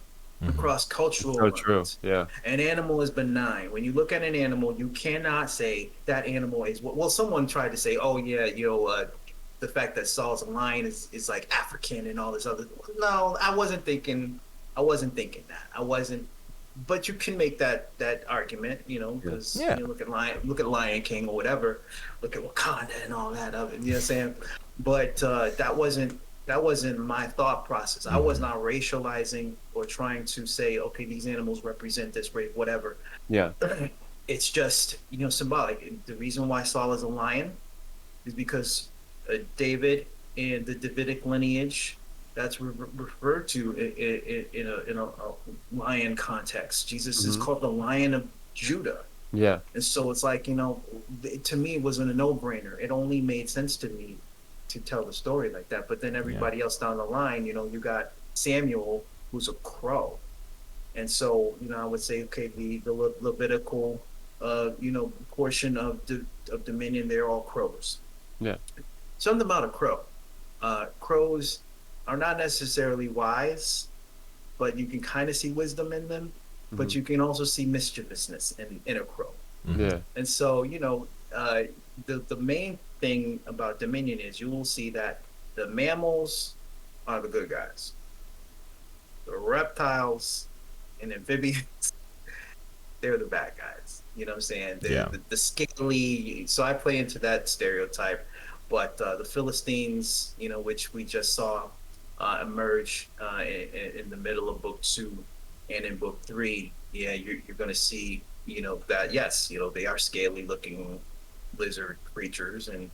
Across cultural so lines. True. Yeah. An animal is benign. When you look at an animal, you cannot say that animal is someone tried to say, oh yeah, the fact that Saul's a lion is like African and all this other. No, I wasn't thinking that. But you can make that argument, because look at Lion King or whatever, look at Wakanda and all that of it. You know what I'm saying? But that wasn't my thought process. I was not racializing or trying to say, okay, these animals represent this race, whatever. Yeah. It's just, symbolic. The reason why Saul is a lion is because David and the Davidic lineage, that's referred to in a lion context. Jesus is called the Lion of Judah. Yeah. And so it's like, to me, it wasn't a no-brainer. It only made sense to me to tell the story like that. But then everybody else down the line, you got Samuel, who's a crow. And so, I would say, okay, the Levitical, portion of Dominion, they're all crows. Yeah. Something about a crow. Crows are not necessarily wise, but you can kind of see wisdom in them. But you can also see mischievousness in a crow. Yeah. And so, the main thing about Dominion is you will see that the mammals are the good guys. The reptiles and amphibians, they're the bad guys. You know what I'm saying? Yeah. The scaly. So I play into that stereotype, but the Philistines, you know, which we just saw emerge in the middle of book 2 and in book 3, yeah, you're going to see, you know, that yes, you know, they are scaly looking lizard creatures, and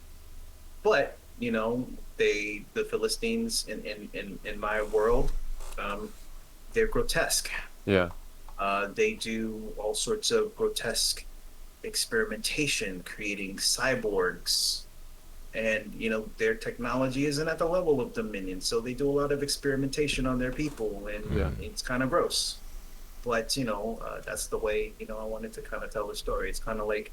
but you know, the Philistines in my world, um, they're grotesque. Yeah. They do all sorts of grotesque experimentation, creating cyborgs, and you know their technology isn't at the level of Dominion, so they do a lot of experimentation on their people, and Yeah. it's kind of gross. But you know, that's the way, you know, I wanted to kind of tell the story. It's kind of like,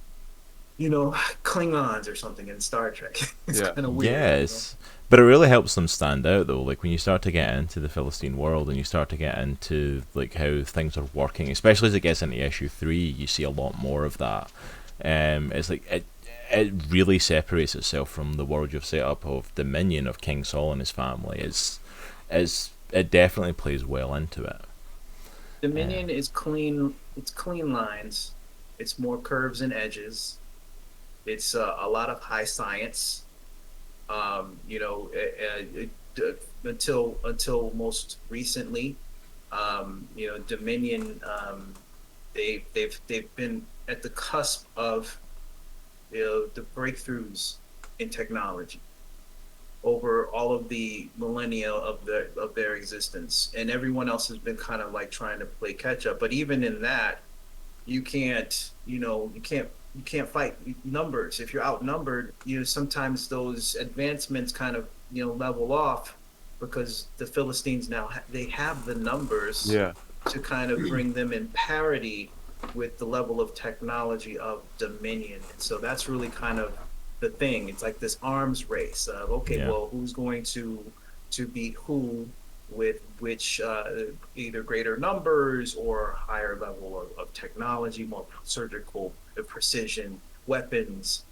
you know, Klingons or something in Star Trek. It's Yeah. kind of weird. Yes, but it really helps them stand out though. Like when you start to get into the Philistine world and you start to get into like how things are working, especially as it gets into issue 3, you see a lot more of that. It's like it really separates itself from the world you've set up of Dominion of King Saul and his family. It definitely plays well into it. Dominion is clean. It's clean lines. It's more curves and edges. It's a lot of high science. You know, until most recently, you know, Dominion, they've been at the cusp of, you know, the breakthroughs in technology over all of the millennia of their existence, and everyone else has been kind of like trying to play catch up. But even in that, you can't, you know, you can't fight numbers. If you're outnumbered, you know, sometimes those advancements kind of, you know, level off, because the Philistines now they have the numbers Yeah. to kind of bring them in parity with the level of technology of Dominion. And so that's really kind of the thing. It's like this arms race of, okay, Yeah. well, who's going to beat who with which either greater numbers or higher level of technology, more surgical precision, weapons.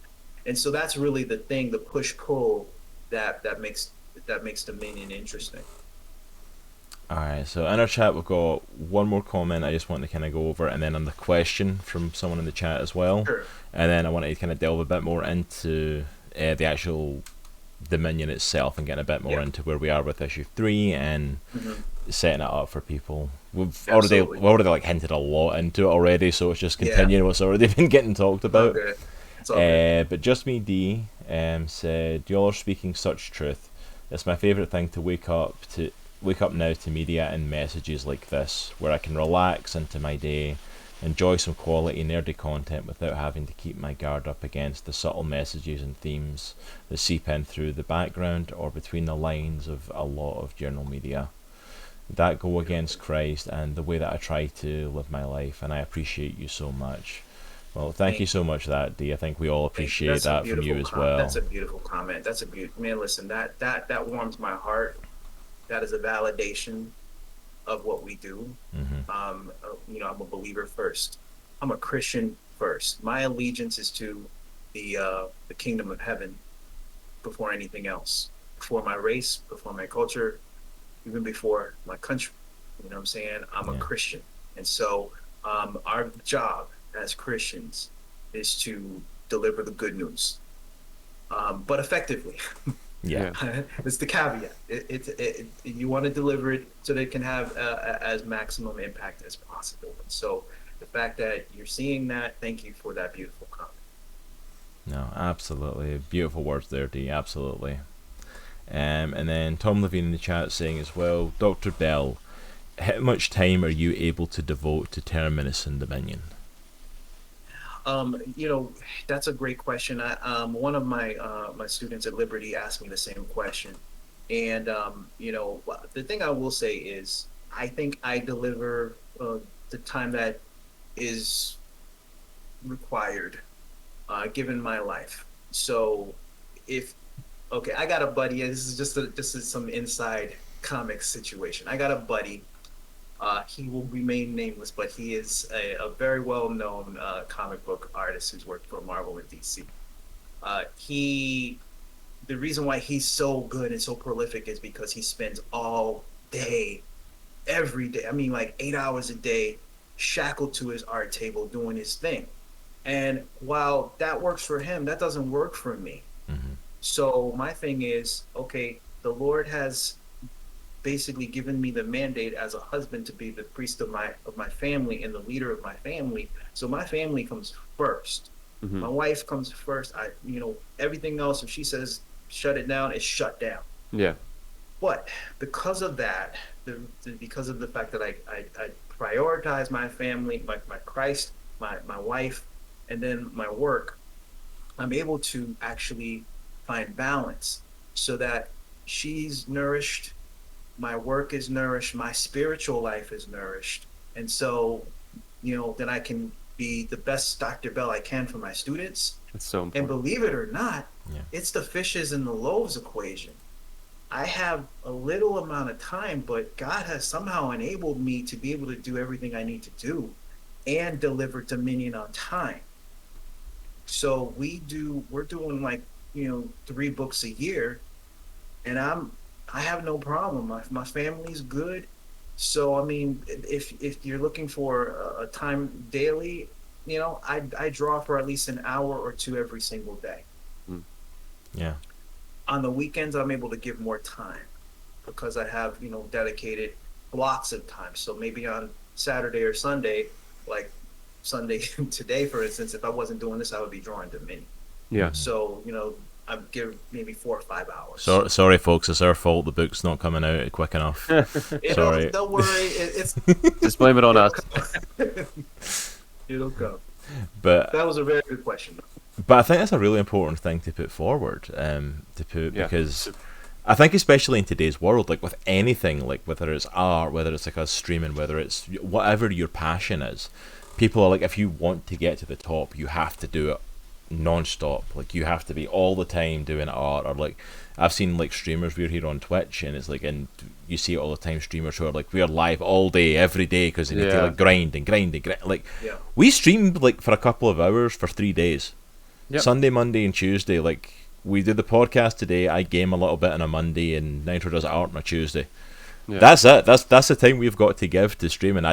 And so that's really the thing, the push pull that makes Dominion interesting. Alright, so in our chat we've got one more comment I just want to kind of go over, and then on the question from someone in the chat as well. Sure. And then I want to kind of delve a bit more into the actual Dominion itself and getting a bit more Yeah. into where we are with issue 3 and setting it up for people. We've Absolutely. already like hinted a lot into it already, so it's just Yeah. continuing what's already been getting talked about. Okay. It's all good. But Just Me D said, "Y'all are speaking such truth. It's my favourite thing to wake up now to media and messages like this, where I can relax into my day, enjoy some quality nerdy content without having to keep my guard up against the subtle messages and themes that seep in through the background or between the lines of a lot of journal media. That go against Christ and the way that I try to live my life, and I appreciate you so much." Well, thank you so much for that, D. I think we all appreciate That's a that from you beautiful as well. That's a beautiful comment. That's a beautiful, man. Listen, that warms my heart. That is a validation of what we do. You know, I'm a believer first. I'm a Christian first. My allegiance is to the kingdom of heaven before anything else, before my race, before my culture, even before my country. You know what I'm saying? I'm a Christian, and so our job as Christians is to deliver the good news, but effectively. Yeah. It's the caveat. You want to deliver it so that it can have as maximum impact as possible. And so the fact that you're seeing that, thank you for that beautiful comment. No, absolutely. Beautiful words there, D. Absolutely. And then Tom Levine in the chat saying as well, Dr. Bell, how much time are you able to devote to Terminus and Dominion? You know, that's a great question. One of my my students at Liberty asked me the same question, and you know, the thing I will say is, I think I deliver the time that is required, given my life. So, if okay, I got a buddy. And this is just some inside comics situation. I got a buddy. He will remain nameless, but he is a very well-known comic book artist who's worked for Marvel and DC. The reason why he's so good and so prolific is because he spends all day, every day, I mean like 8 hours a day, shackled to his art table doing his thing. And while that works for him, that doesn't work for me. Mm-hmm. So my thing is, okay, the Lord has basically given me the mandate as a husband to be the priest of my family and the leader of my family. So my family comes first. Mm-hmm. My wife comes first. Everything else, if she says shut it down, it's shut down. Yeah. But because of that, because of the fact that I prioritize my family, my Christ, my wife, and then my work, I'm able to actually find balance so that she's nourished, my work is nourished, my spiritual life is nourished. And so, then I can be the best Dr. Bell I can for my students. That's so And important. believe it or not, Yeah. it's the fishes and the loaves equation. I have a little amount of time, but God has somehow enabled me to be able to do everything I need to do and deliver dominion on time. So we're doing like, 3 books a year, and I have no problem. My family's good. So, I mean, if you're looking for a time daily, I draw for at least an hour or two every single day. Yeah. On the weekends, I'm able to give more time because I have, dedicated blocks of time. So maybe on Saturday or Sunday, like Sunday today, for instance, if I wasn't doing this, I would be drawing dominion. Yeah. So, I'd give maybe 4 or 5 hours. Sorry, folks. It's our fault. The book's not coming out quick enough. Sorry. Don't worry. It's Just blame it on us. It'll come. But That was a very good question. I think that's a really important thing to put forward. Because I think especially in today's world, like with anything, like whether it's art, whether it's like us streaming, whether it's whatever your passion is, people are like, if you want to get to the top, you have to do it non-stop. Like you have to be all the time doing art. Or like I've seen like streamers, we're here on Twitch, and it's like, and you see it all the time, streamers who are like, we're live all day every day because they need to like grind. Like we streamed like for a couple of hours for 3 days. Yep. Sunday, Monday, and Tuesday. Like we did the podcast today. I game a little bit on a Monday, and Nitro does art on a Tuesday. Yeah. That's it. That's the time we've got to give to streaming.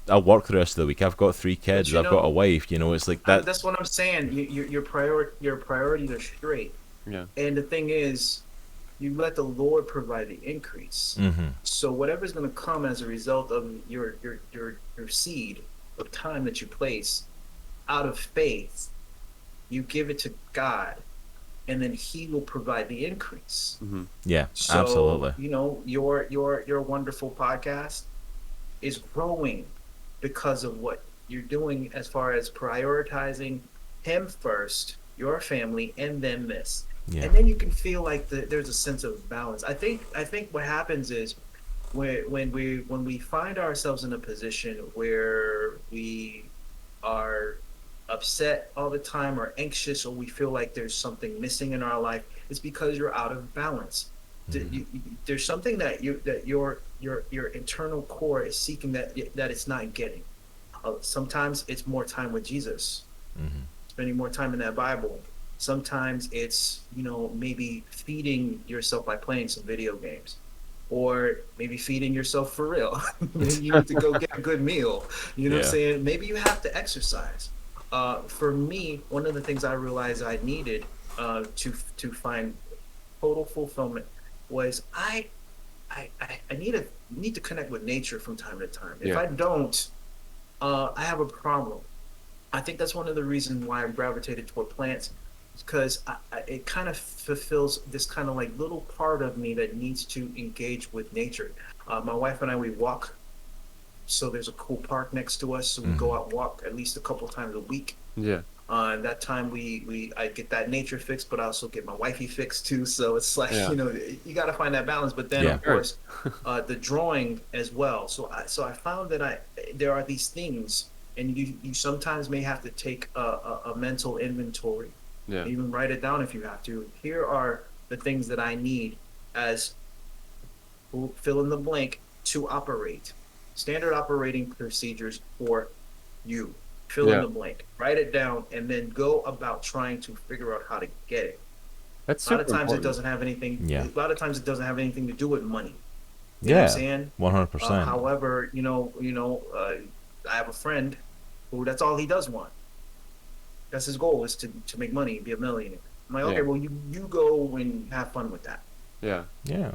I work the rest of the week. I've got 3 kids. I've got a wife. It's like that. That's what I'm saying. Your priorities are straight. Yeah. And the thing is, you let the Lord provide the increase. Mm-hmm. So whatever's going to come as a result of your seed of time that you place out of faith, you give it to God, and then He will provide the increase. Mm-hmm. Yeah, So, absolutely. Your wonderful podcast is growing because of what you're doing as far as prioritizing Him first, your family, and then this. Yeah. And then you can feel like there's a sense of balance. I think what happens is when we find ourselves in a position where we are upset all the time or anxious, or we feel like there's something missing in our life, it's because you're out of balance. There's something that your internal core is seeking that it's not getting. Sometimes it's more time with Jesus, spending more time in that Bible. Sometimes it's maybe feeding yourself by playing some video games, or maybe feeding yourself for real. You need to go get a good meal. You know what I'm saying? Maybe you have to exercise. For me, one of the things I realized I needed to find total fulfillment was I need to connect with nature from time to time. If I don't, I have a problem. I think that's one of the reasons why I gravitated toward plants, because it kind of fulfills this kind of like little part of me that needs to engage with nature. My wife and I, we walk. So there's a cool park next to us, so we go out and walk at least a couple times a week. Yeah. And that time I get that nature fix, but I also get my wifey fix too. So it's like you got to find that balance. But then of course, the drawing as well. So I found that there are these things, and you sometimes may have to take a mental inventory. Yeah. Even write it down if you have to. Here are the things that I need as fill in the blank to operate. Standard operating procedures for you. Fill in the blank. Write it down, and then go about trying to figure out how to get it. That's a lot of super times important. it doesn't have anything. Yeah. A lot of times it doesn't have anything to do with money. You know what I'm saying? 100%. However, I have a friend who that's all he does want. That's his goal, is to make money, be a millionaire. I'm like, okay, Yeah. well, you go and have fun with that. Yeah. Yeah.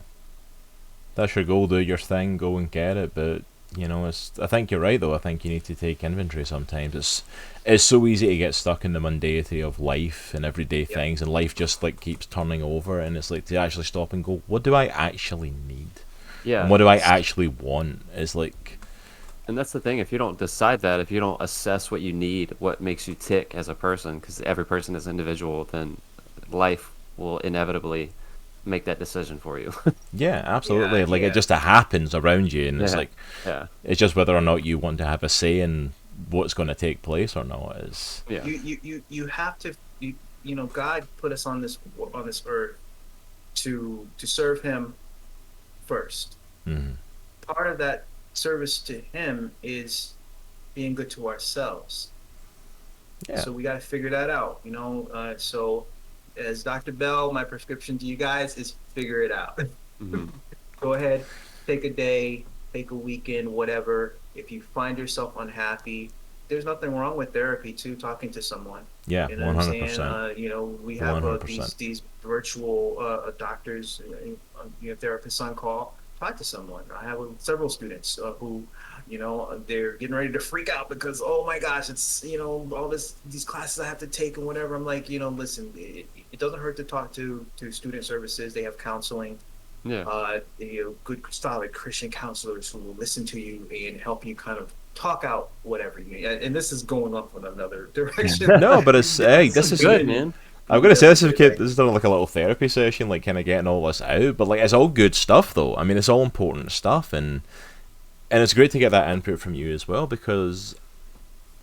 That's your goal, do your thing, go and get it, but I think you're right though. I think you need to take inventory sometimes. It's so easy to get stuck in the mundanity of life and everyday things, and life just like keeps turning over, and it's like to actually stop and go, what do I actually need? Yeah. And what do I actually want? Is like, And that's the thing. If you don't decide that, if you don't assess what you need, what makes you tick as a person, because every person is individual, then life will inevitably make that decision for you. yeah, absolutely. Yeah, Like yeah. it just happens around you, and it's Yeah. like, Yeah. it's just whether or not you want to have a say in what's going to take place or not. Is Yeah. You have to, God put us on this earth to serve Him first. mhm. Part of that service to Him is being good to ourselves. Yeah. So we got to figure that out, So, as Dr. Bell, my prescription to you guys is figure it out. Hmm. Go ahead, take a day, take a weekend, whatever. If you find yourself unhappy, there's nothing wrong with therapy too. Talking to someone. Yeah, You know what I'm 100%. saying? We have 100%. these virtual doctors, therapists on call. Talk to someone. I have several students who, they're getting ready to freak out because, oh my gosh, it's all these classes I have to take and whatever. I'm like, listen, it doesn't hurt to talk to student services. They have counseling. Yeah. Good solid Christian counselors who will listen to you and help you kind of talk out whatever you need. And this is going off in another direction. No, but it's hey, this is Good, man. I'm gonna say this is like a little therapy session, like kind of getting all this out. But like, it's all good stuff, though. I mean, it's all important stuff, and it's great to get that input from you as well, because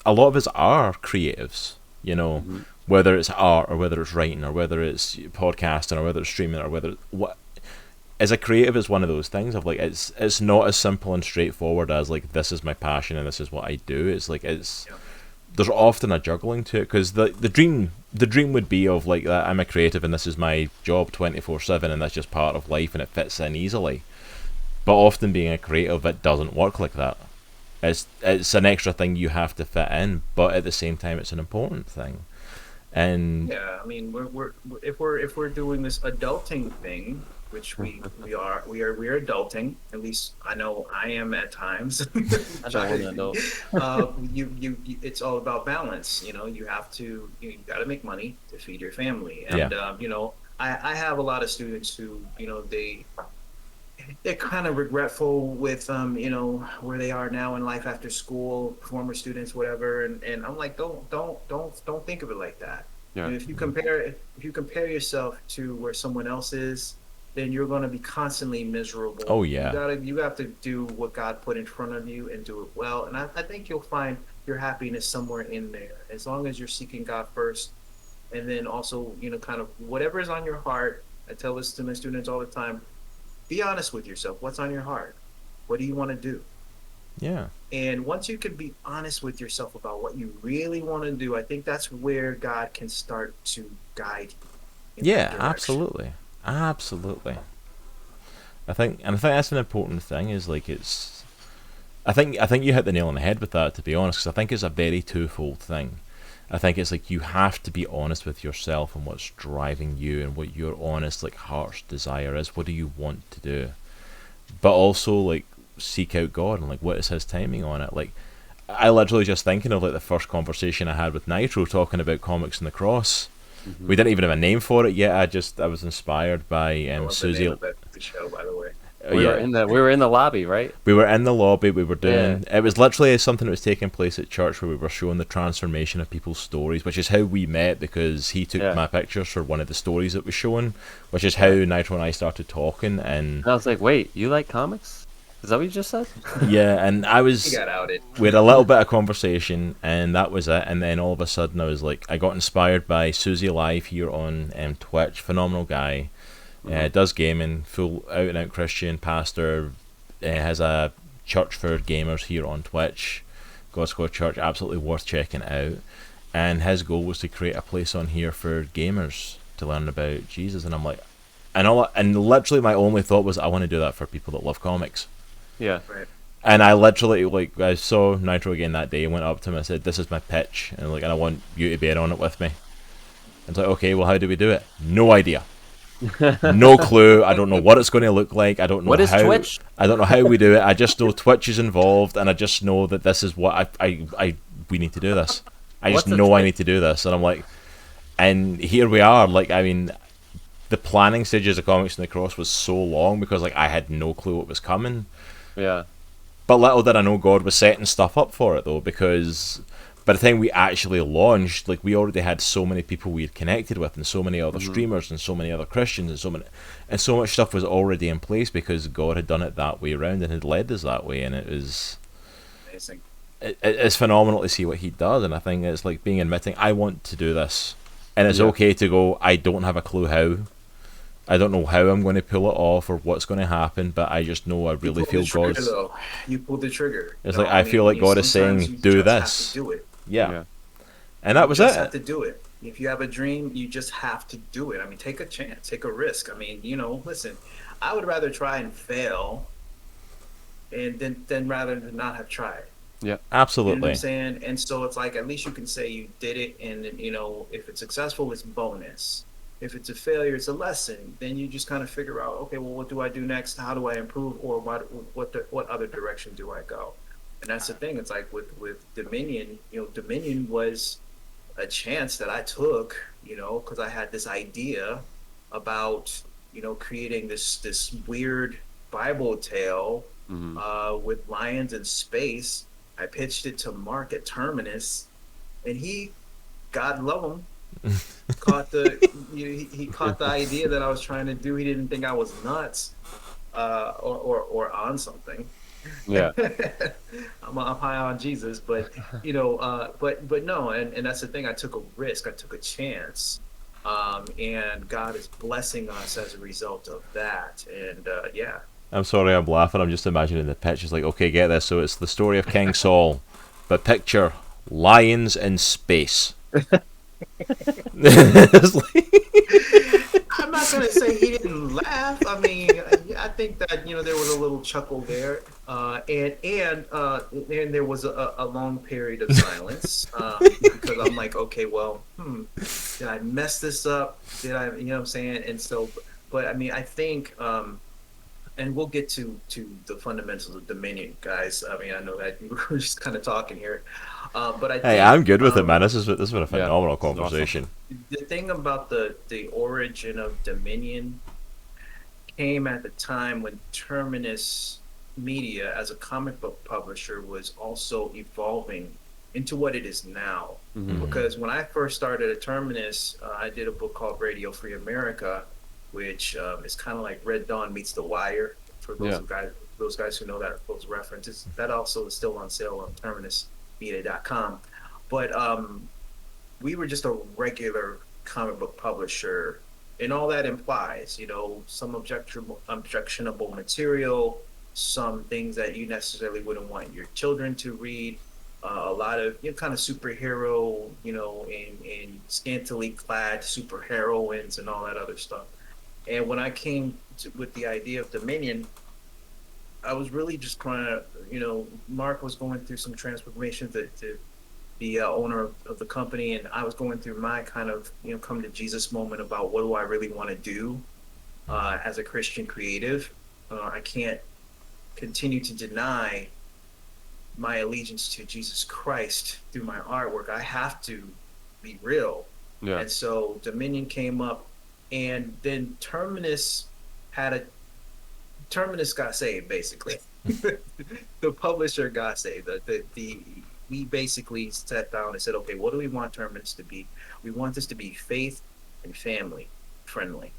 a lot of us are creatives. Mhm. Whether it's art or whether it's writing or whether it's podcasting or whether it's streaming or whether what. As a creative, is one of those things of like it's not as simple and straightforward as like this is my passion and this is what I do. It's like there's often a juggling to it, because the dream would be of like that I'm a creative and this is my job 24/7 and that's just part of life and it fits in easily. But often being a creative, it doesn't work like that. It's an extra thing you have to fit in, but at the same time it's an important thing. And Yeah, I mean, if we're doing this adulting thing, which we are adulting. At least I know I am at times. I don't want to know. It's all about balance. You have to you got to make money to feed your family, and I have a lot of students who they're kind of regretful with where they are now in life after school, former students, whatever, and I'm like, don't think of it like that. Yeah. And if you compare yourself to where someone else is, then you're going to be constantly miserable. Oh, yeah. You have to do what God put in front of you and do it well. And I think you'll find your happiness somewhere in there, as long as you're seeking God first, and then also kind of whatever is on your heart. I tell this to my students all the time. Be honest with yourself. What's on your heart? What do you want to do? yeah. And once you can be honest with yourself about what you really want to do, I think that's where God can start to guide you. Yeah, absolutely. Absolutely. I think that's an important thing, is like I think you hit the nail on the head with that, to be honest, because I think it's a very twofold thing. I think it's like you have to be honest with yourself and what's driving you and what your honest like heart's desire is. What do you want to do? But also like seek out God and like what is His timing on it. Like I literally just thinking of like the first conversation I had with Nitro talking about comics and the cross. Mhm. We didn't even have a name for it yet. I was inspired by I love the Susie. name of that show, by the way. We were in the lobby, right? We were in the lobby. We were doing. It was literally something that was taking place at church, where we were showing the transformation of people's stories, which is how we met, because he took my pictures for one of the stories that was showing, which is how Nitro and I started talking. And I was like, "Wait, you like comics? Is that what you just said?" yeah, and I was. He got outed. We had a little bit of conversation, and that was it. And then all of a sudden, I was like, I got inspired by Susie Live here on Twitch. Phenomenal guy. Does gaming, full out and out Christian pastor, has a church for gamers here on Twitch, God Squad Church, absolutely worth checking out. And his goal was to create a place on here for gamers to learn about Jesus. And I'm like, and literally my only thought was, I want to do that for people that love comics. Yeah. Right. And I literally, like, I saw Nitro again that day, went up to him, I said, this is my pitch, and like, and I want you to be in on it with me. And it's like, okay, well, how do we do it? No idea. No clue. I don't know what it's going to look like. I don't know What is how. Twitch? I don't know how we do it. I just know Twitch is involved, and I just know that this is what we need to do this. I just What's a know I Twitch? need to do this, and I'm like, and here we are. Like, I mean, the planning stages of Comics in the Cross was so long because like I had no clue what was coming. Yeah. But little did I know God was setting stuff up for it though, because by the time we actually launched, like we already had so many people we had connected with, and so many other streamers, and so many other Christians, and so much stuff was already in place because God had done it that way around and had led us that way, and it was Amazing. it's phenomenal to see what He does, and I think it's like being admitting I want to do this, and it's Yeah. okay to go. I don't have a clue how. I don't know how I'm going to pull it off or what's going to happen, but I just know I really feel God's. Though. You pulled the trigger. It's You like know, I feel like God is sometimes saying, you "Do just this." have to do it. Yeah. And that was You just have it. to do it. If you have a dream, you just have to do it. I mean, take a chance, take a risk. I mean, listen, I would rather try and fail, and than rather than not have tried. You know what Absolutely. I'm saying? And so it's like at least you can say you did it, and if it's successful, it's bonus. If it's a failure, it's a lesson. Then you just kind of figure out, okay, well, what do I do next? How do I improve, or what other direction do I go? And that's the thing. It's like with Dominion. Dominion was a chance that I took, because I had this idea about creating this weird Bible tale with lions in space. I pitched it to Mark at Terminus, and he, God love him, caught he caught the idea that I was trying to do. He didn't think I was nuts or on something. Yeah. I'm high on Jesus, but but no, and that's the thing. I took a risk. I took a chance, and God is blessing us as a result of that. And yeah. I'm sorry, I'm laughing. I'm just imagining the pitch. It's like, okay, get this. So it's the story of King Saul, but picture lions in space. It's like- I'm not gonna say he didn't laugh. I mean, I think that there was a little chuckle there, and there was a long period of silence because I'm like, okay, well, did I mess this up? Did I, what I'm saying? And so, but I mean, I think, and we'll get to the fundamentals of Dominion, guys. I mean, I know that we're just kind of talking here, but I think, hey, I'm good with it, man. This has been a phenomenal this is conversation. the thing about the origin of Dominion came at the time when Terminus Media, as a comic book publisher, was also evolving into what it is now. Because when I first started at Terminus, I did a book called Radio Free America, which is kind of like Red Dawn meets The Wire. For those guys who know those references, that also is still on sale on terminusmedia.com. But we were just a regular comic book publisher, and all that implies, some objectionable material, some things that you necessarily wouldn't want your children to read, a lot of kind of superhero, and scantily clad superheroines and all that other stuff. And when I came with the idea of Dominion, I was really just trying to, Mark was going through some transformation to the owner of the company, and I was going through my kind of come to Jesus moment about what do I really want to do as a Christian creative. I can't continue to deny my allegiance to Jesus Christ through my artwork. I have to be real. Yeah. And so Dominion came up, and then Terminus got saved, basically. The publisher got saved. We basically sat down and said, okay, what do we want Terminus to be? We want this to be faith and family friendly.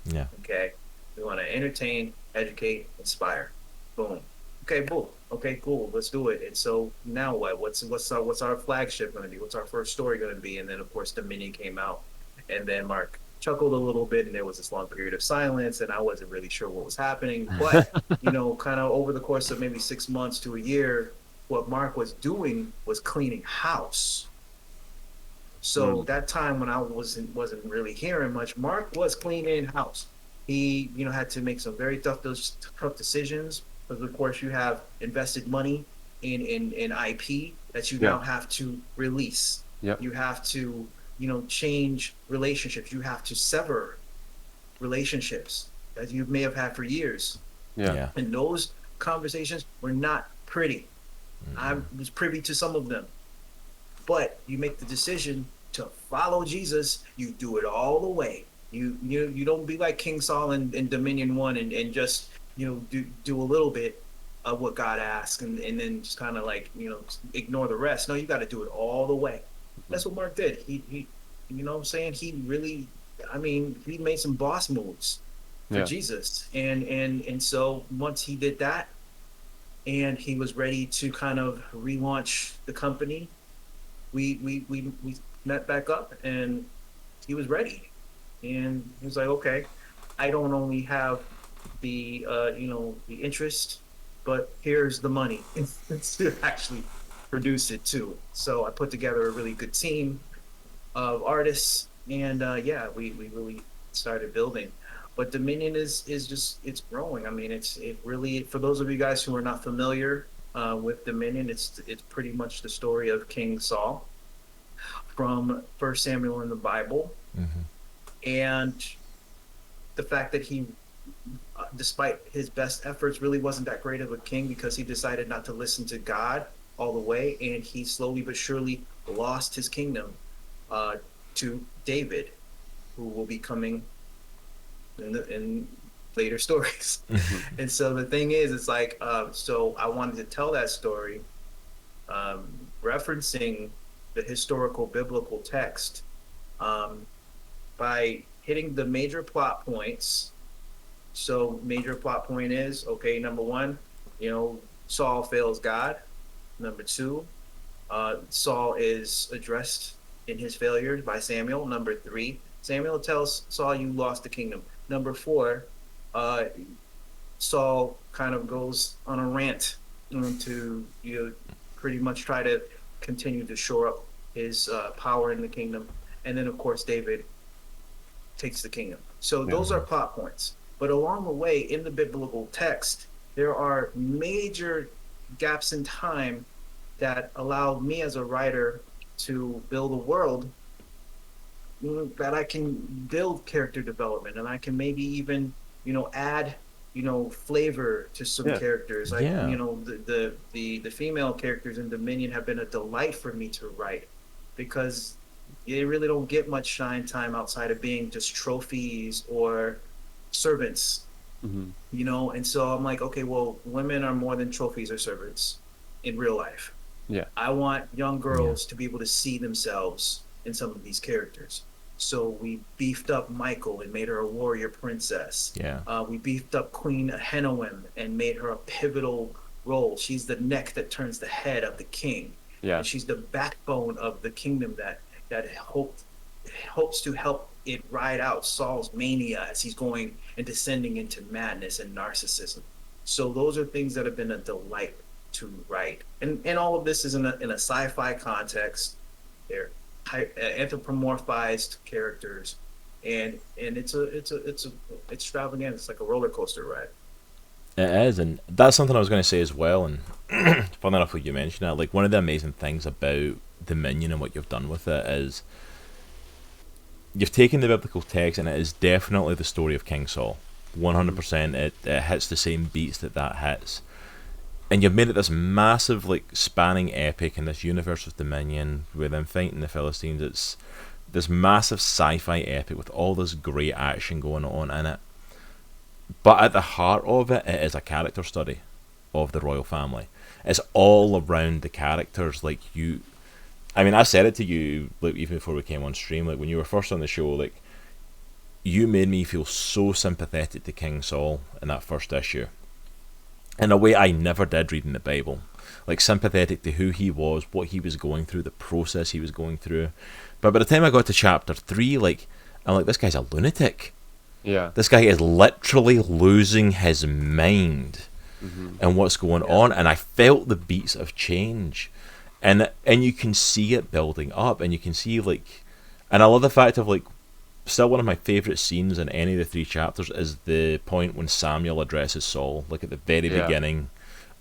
Yeah. Okay. We want to entertain, educate, inspire. Boom. Okay, boom. Okay, cool. Let's do it. And so now what? What's our flagship going to be? What's our first story going to be? And then of course Dominion came out, and then Mark chuckled a little bit, and there was this long period of silence, and I wasn't really sure what was happening. But kind of over the course of maybe 6 months to a year, what Mark was doing was cleaning house. So that time when I wasn't really hearing much, Mark was cleaning house. He had to make some very tough decisions, because of course you have invested money in IP that you now have to release. Yep. You have to, change relationships. You have to sever relationships that you may have had for years. Yeah. And those conversations were not pretty. I was privy to some of them. But you make the decision to follow Jesus, you do it all the way. You don't be like King Saul in Dominion 1 and just, do a little bit of what God asks and then just kind of like, ignore the rest. No, you got to do it all the way. That's what Mark did. He you know what I'm saying? He really, he made some boss moves for Jesus. And so once he did that and he was ready to kind of relaunch the company, we met back up and he was ready. And he was like, okay, I don't only have the the interest, but here's the money to actually produce it too. So I put together a really good team of artists, and we really started building. But Dominion is just, it's growing. It really, for those of you guys who are not familiar with Dominion, it's pretty much the story of King Saul from 1 Samuel in the Bible. And the fact that he, despite his best efforts, really wasn't that great of a king because he decided not to listen to God all the way, and he slowly but surely lost his kingdom to David, who will be coming in later stories. And so the thing is, it's like, so I wanted to tell that story referencing the historical biblical text by hitting the major plot points. So major plot point is, okay, number one, Saul fails God. Number two, Saul is addressed in his failures by Samuel. Number three, Samuel tells Saul, you lost the kingdom. Number four, Saul kind of goes on a rant to pretty much try to continue to shore up his power in the kingdom. And then, of course, David takes the kingdom. So those are plot points. But along the way, in the biblical text, there are major gaps in time that allowed me as a writer to build a world that I can build character development, and I can maybe even, add, flavor to some characters. Like, the female characters in Dominion have been a delight for me to write because they really don't get much shine time outside of being just trophies or servants, and so I'm like, okay, well, women are more than trophies or servants in real life. I want young girls to be able to see themselves in some of these characters. So we beefed up Michael and made her a warrior princess. We beefed up Queen Ahinoam and made her a pivotal role. She's the neck that turns the head of the king. And she's the backbone of the kingdom that hopes to help it ride out Saul's mania as he's going and descending into madness and narcissism. So those are things that have been a delight to write, and all of this is in a sci-fi context. They're anthropomorphized characters, and it's extravagant. It's like a roller coaster ride. It is, and that's something I was going to say as well. And funny enough, like you mentioned that, like one of the amazing things about Dominion and what you've done with it is you've taken the biblical text, and it is definitely the story of King Saul. 100%. It hits the same beats that hits. And you've made it this massive, like, spanning epic in this universe of Dominion, with them fighting the Philistines. It's this massive sci-fi epic with all this great action going on in it. But at the heart of it, it is a character study of the royal family. It's all around the characters. Like, I said it to you, like, even before we came on stream, like, when you were first on the show, like, you made me feel so sympathetic to King Saul in that first issue. In a way I never did reading the Bible. Like, sympathetic to who he was, what he was going through, the process he was going through. But by the time I got to chapter 3, like, I'm like, this guy's a lunatic. This guy is literally losing his mind and what's going on. And I felt the beats of change. And you can see it building up, and you can see, like, and I love the fact of, like, still one of my favourite scenes in any of the 3 chapters is the point when Samuel addresses Saul, like at the very Yeah. beginning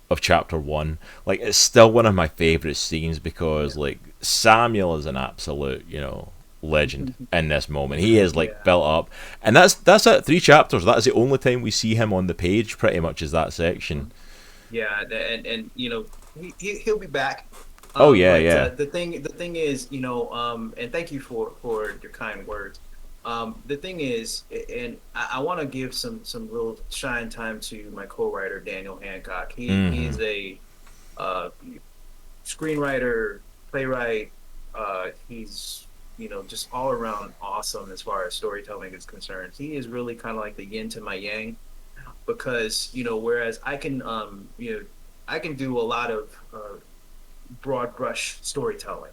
of chapter 1. Like, it's still one of my favourite scenes because like Samuel is an absolute, legend in this moment. He is like Yeah. built up, and that's it. 3 chapters. That is the only time we see him on the page. Pretty much is that section. Yeah, and he'll be back. Oh, yeah, but, yeah. The thing is, and thank you for your kind words. The thing is, and I want to give some real shine time to my co-writer Daniel Hancock. He is a screenwriter, playwright. He's just all around awesome as far as storytelling is concerned. He is really kind of like the yin to my yang, because whereas I can I can do a lot of broad brush storytelling.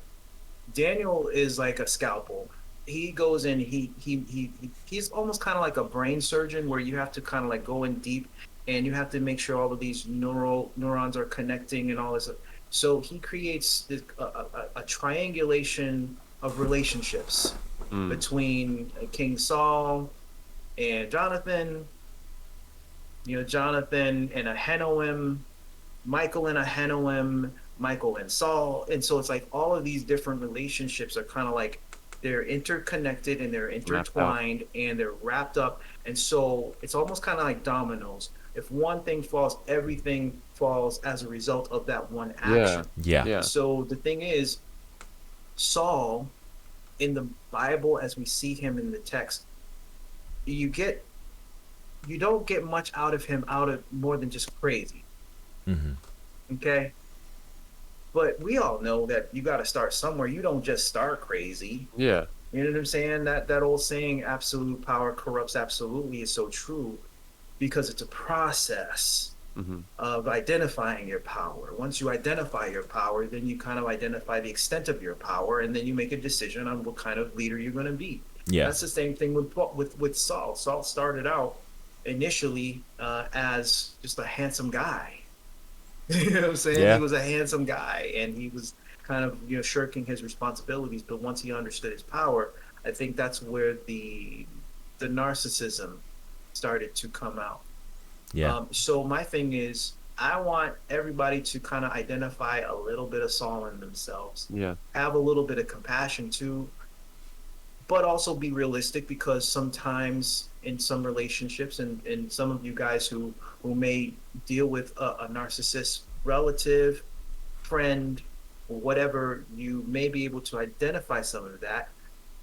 Daniel is like a scalpel. He goes in. He's almost kind of like a brain surgeon, where you have to kind of like go in deep, and you have to make sure all of these neurons are connecting and all this. So he creates this, a triangulation of relationships between King Saul and Jonathan. Jonathan and Ahinoam, Michael and Ahinoam, Michael and Saul. And so it's like all of these different relationships are kind of like they're interconnected and they're intertwined and they're wrapped up. And so it's almost kind of like dominoes. If one thing falls, everything falls as a result of that one action. Yeah. So the thing is, Saul, in the Bible, as we see him in the text, you don't get much out of him out of more than just crazy. Okay? But we all know that you got to start somewhere. You don't just start crazy. Yeah. You know what I'm saying? That old saying, absolute power corrupts absolutely, is so true, because it's a process of identifying your power. Once you identify your power, then you kind of identify the extent of your power, and then you make a decision on what kind of leader you're going to be. Yeah. That's the same thing with Saul. Saul started out initially as just a handsome guy. You know what I'm saying? Yeah. He was a handsome guy, and he was kind of shirking his responsibilities. But once he understood his power, I think that's where the narcissism started to come out. Yeah. So my thing is, I want everybody to kind of identify a little bit of Saul in themselves. Yeah. Have a little bit of compassion too, but also be realistic, because sometimes in some relationships, and some of you guys who may deal with a narcissist relative, friend, or whatever, you may be able to identify some of that.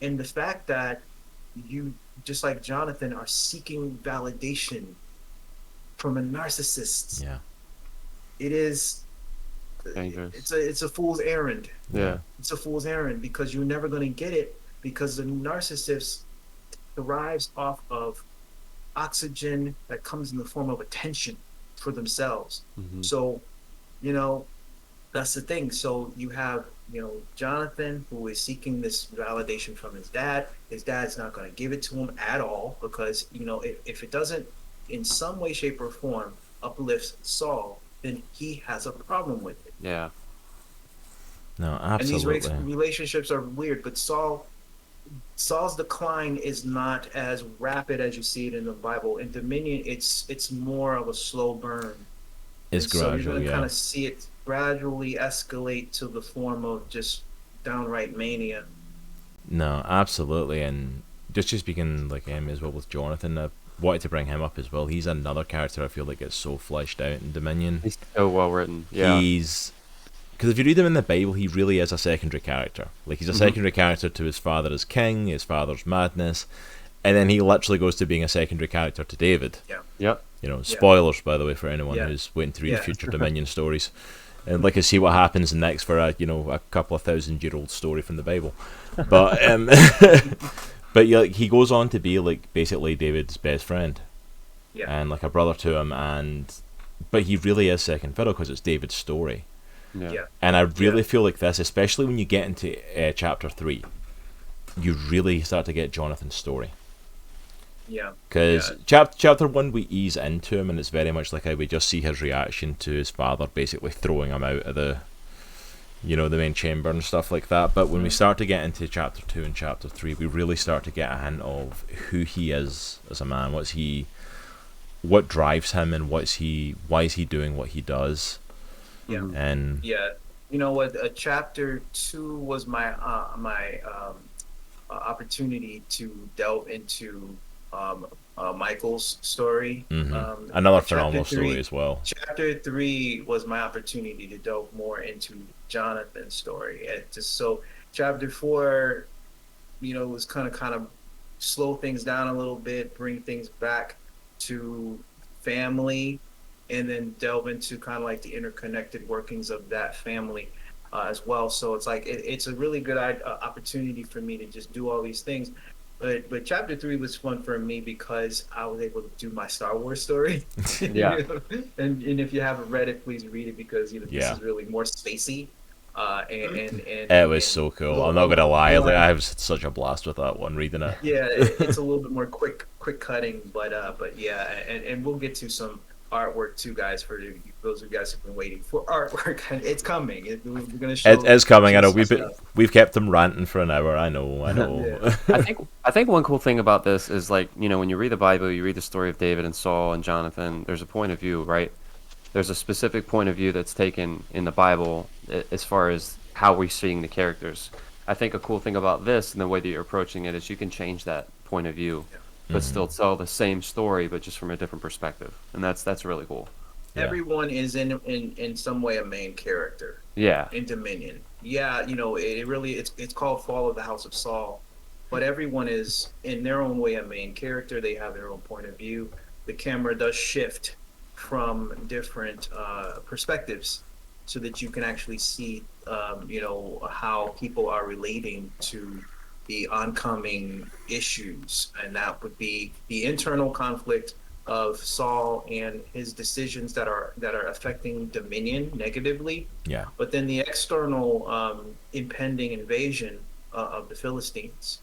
And the fact that you, just like Jonathan, are seeking validation from a narcissist. Yeah. It is dangerous. It's a fool's errand. Yeah. It's a fool's errand, because you're never going to get it, because the narcissist thrives off of oxygen that comes in the form of attention for themselves. So, that's the thing. So you have, Jonathan, who is seeking this validation from his dad. His dad's not going to give it to him at all, because, if it doesn't in some way, shape, or form uplifts Saul, then he has a problem with it. Yeah. No, absolutely. And these relationships are weird, but Saul's decline is not as rapid as you see it in the Bible. In Dominion, it's more of a slow burn. It's gradual, so you're going to yeah. kind of see it gradually escalate to the form of just downright mania. No, absolutely. And just speaking like as well with Jonathan, I wanted to bring him up as well. He's another character I feel like gets so fleshed out in Dominion. He's so well written. Yeah. Because if you read him in the Bible, he really is a secondary character. Like, he's a secondary character to his father as king, his father's madness, and then he literally goes to being a secondary character to David. Yeah. Yep. Spoilers, by the way, for anyone Yeah. who's waiting to read the future Dominion stories. And like, I see what happens next for a couple of 1,000-year-old story from the Bible. But but he goes on to be like basically David's best friend. Yeah. And like a brother to him, but he really is second fiddle because it's David's story. Yeah. And I really feel like this, especially when you get into chapter 3, you really start to get Jonathan's story. Yeah. Because chapter 1, we ease into him, and it's very much like how we just see his reaction to his father basically throwing him out of the the main chamber and stuff like that. But when we start to get into chapter 2 and chapter 3, we really start to get a hint of who he is as a man. What drives him, and why is he doing what he does? Yeah. And Yeah. You know what? Chapter 2 was my opportunity to delve into Michael's story. another Chapter phenomenal 3 story as well. Chapter 3 was my opportunity to delve more into Jonathan's story. Chapter 4, was kind of slow things down a little bit, bring things back to family, and then delve into kind of like the interconnected workings of that family as well. So it's like it's a really good opportunity for me to just do all these things. But chapter 3 was fun for me because I was able to do my Star Wars story. Yeah. And if you haven't read it, please read it, because this Yeah. is really more spacey. And It was so cool. I'm not gonna lie. I had such a blast with that one, reading it. Yeah, it's a little bit more quick cutting, but yeah, and we'll get to some artwork too, guys. For those of you guys who've been waiting for artwork, it's coming. We're gonna show. It's coming. I know some stuff. we've kept them ranting for an hour. I know. Yeah. I think one cool thing about this is, like, when you read the Bible, you read the story of David and Saul and Jonathan. There's a point of view, right? There's a specific point of view that's taken in the Bible as far as how we're seeing the characters. I think a cool thing about this and the way that you're approaching it is you can change that point of view, but still tell the same story, but just from a different perspective, and that's really cool. Yeah. Everyone is in some way a main character. Yeah. In Dominion. Yeah, it really it's called Fall of the House of Saul, but everyone is in their own way a main character. They have their own point of view. The camera does shift from different perspectives, so that you can actually see, how people are relating to the oncoming issues, and that would be the internal conflict of Saul and his decisions that are affecting Dominion negatively. Yeah. But then the external impending invasion of the Philistines,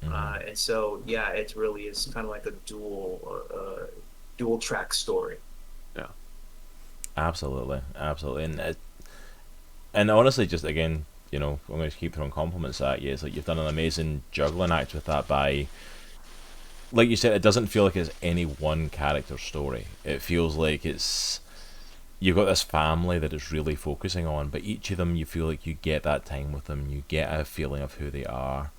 and so yeah, it really is kind of like a dual track story. Yeah. Absolutely, and honestly, just again, I'm going to keep throwing compliments at you. It's like you've done an amazing juggling act with that. By, like you said, it doesn't feel like it's any one character's story. It feels like you've got this family that it's really focusing on, but each of them, you feel like you get that time with them. You get a feeling of who they are.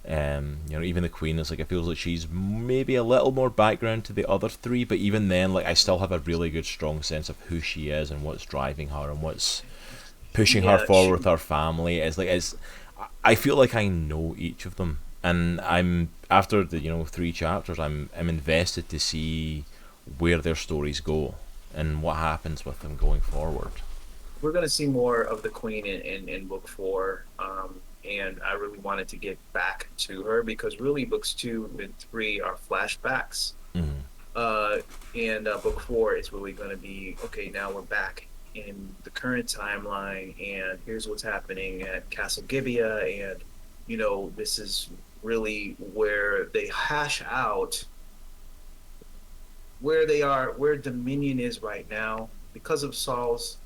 Even the Queen is like, it feels like she's maybe a little more background to the other three, but even then, like, I still have a really good strong sense of who she is and what's driving her and what's pushing her forward with her family. I feel like I know each of them, and I'm, after the 3 chapters, I'm invested to see where their stories go and what happens with them going forward. We're going to see more of the Queen in book 4. And I really wanted to get back to her, because really books 2 and 3 are flashbacks. And book 4 is really going to be, okay, now we're back in the current timeline, and here's what's happening at Castle Gibeah, and this is really where they hash out where they are, where Dominion is right now, because of Saul's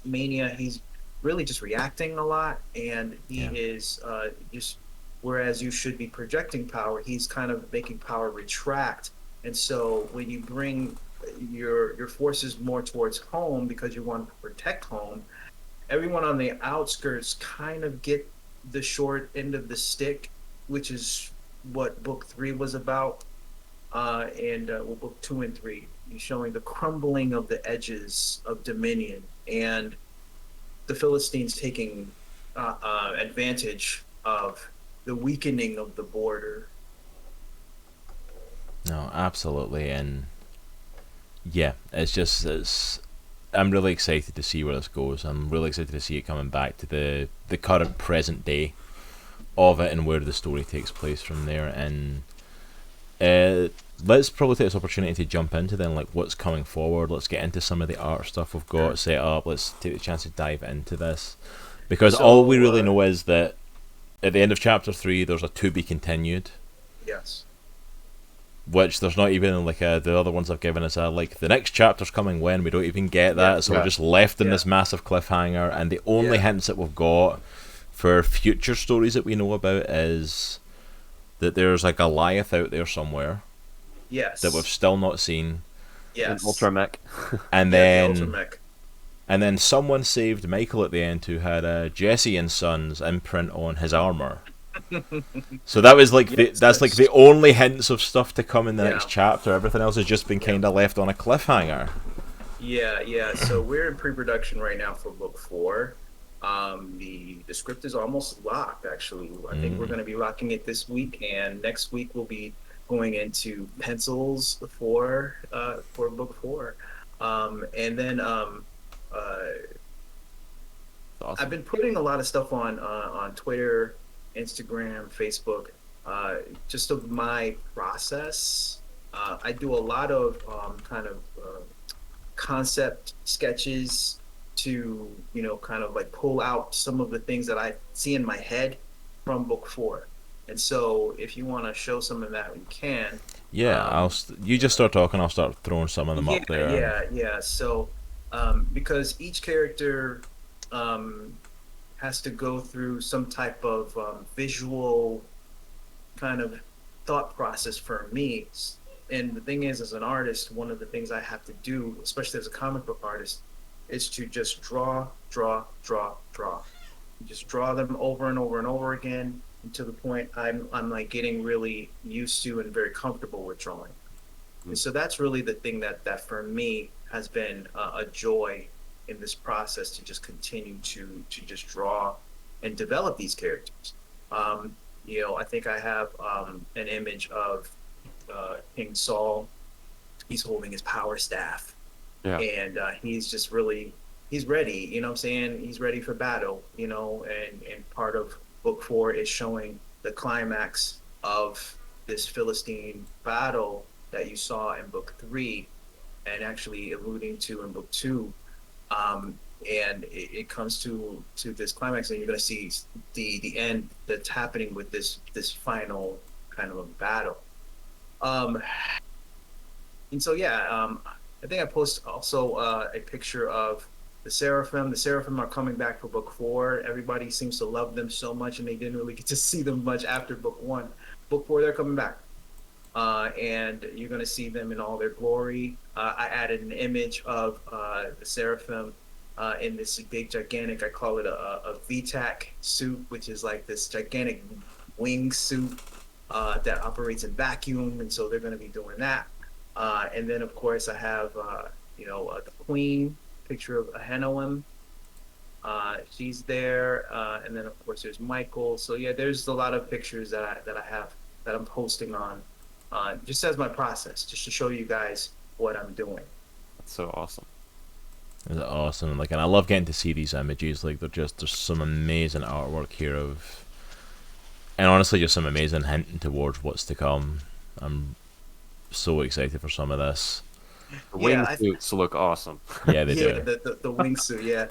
mania. He's really just reacting a lot, and he is just, whereas you should be projecting power, he's kind of making power retract. And so when you bring your forces more towards home, because you want to protect home, everyone on the outskirts kind of get the short end of the stick, which is what book 3 was about. And book 2 and 3, showing the crumbling of the edges of Dominion, and the Philistines taking advantage of the weakening of the border. No, absolutely, and yeah, I'm really excited to see where this goes. I'm really excited to see it coming back to the current present day of it and where the story takes place from there. And let's probably take this opportunity to jump into then, like, what's coming forward. Let's get into some of the art stuff we've got set up. Let's take the chance to dive into this, because all we really know is that at the end of chapter 3 there's a to be continued. Yes. which there's not even like the other ones I've given us like the next chapter's coming when, we don't even get that, so Yeah. we're just left in Yeah. this massive cliffhanger, and the only Yeah. hints that we've got for future stories that we know about is that there's a Goliath out there somewhere Yes. that we've still not seen, yes. An Ultramech. and Yeah, the then Ultramech. and then someone saved Michael at the end who had Jesse and Sons imprint on his armor. So that was like that's like the only hints of stuff to come in the Yeah. next chapter. Everything else has just been kind of left on a cliffhanger. Yeah. So we're in pre-production right now for book 4. The script is almost locked. Actually, I think we're going to be locking it this week, and next week we'll be going into pencils for book 4. And then Awesome. I've been putting a lot of stuff on Twitter, Instagram, Facebook, just of my process. I do a lot of kind of concept sketches to, kind of like pull out some of the things that I see in my head from book 4. And so if you want to show some of that, you can. Yeah, you just start talking, I'll start throwing some of them up there. Yeah. So, because each character has to go through some type of visual kind of thought process for me. And the thing is, as an artist, one of the things I have to do, especially as a comic book artist, is to just draw. Just draw them over and over and over again, to the point I'm like getting really used to and very comfortable with drawing. And so that's really the thing that for me has been a joy in this process, to just continue to just draw and develop these characters. I think I have an image of King Saul. He's holding his power staff, and he's just really, he's ready. You know what I'm saying? He's ready for battle. And part of book 4 is showing the climax of this Philistine battle that you saw in book 3, and actually alluding to in book 2. And it comes to this climax, and you're going to see the end that's happening with this final kind of a battle. And so I think I post also a picture of the Seraphim. The Seraphim are coming back for book 4. Everybody seems to love them so much, and they didn't really get to see them much after book 1. Book 4, they're coming back. And you're going to see them in all their glory. I added an image of the Seraphim in this big, gigantic, I call it a VTAC suit, which is like this gigantic wing suit that operates in vacuum. And so they're going to be doing that. And then, of course, I have, the Queen, picture of Ahinoam. She's there. And then, of course, there's Michael. So, yeah, there's a lot of pictures that I have that I'm posting on. Just as my process, just to show you guys what I'm doing. That's so awesome. Is it awesome? And I love getting to see these images. There's some amazing artwork here and honestly, just some amazing hinting towards what's to come. I'm so excited for some of this. The wingsuits look awesome. Yeah, they do. The wingsuit. Yeah.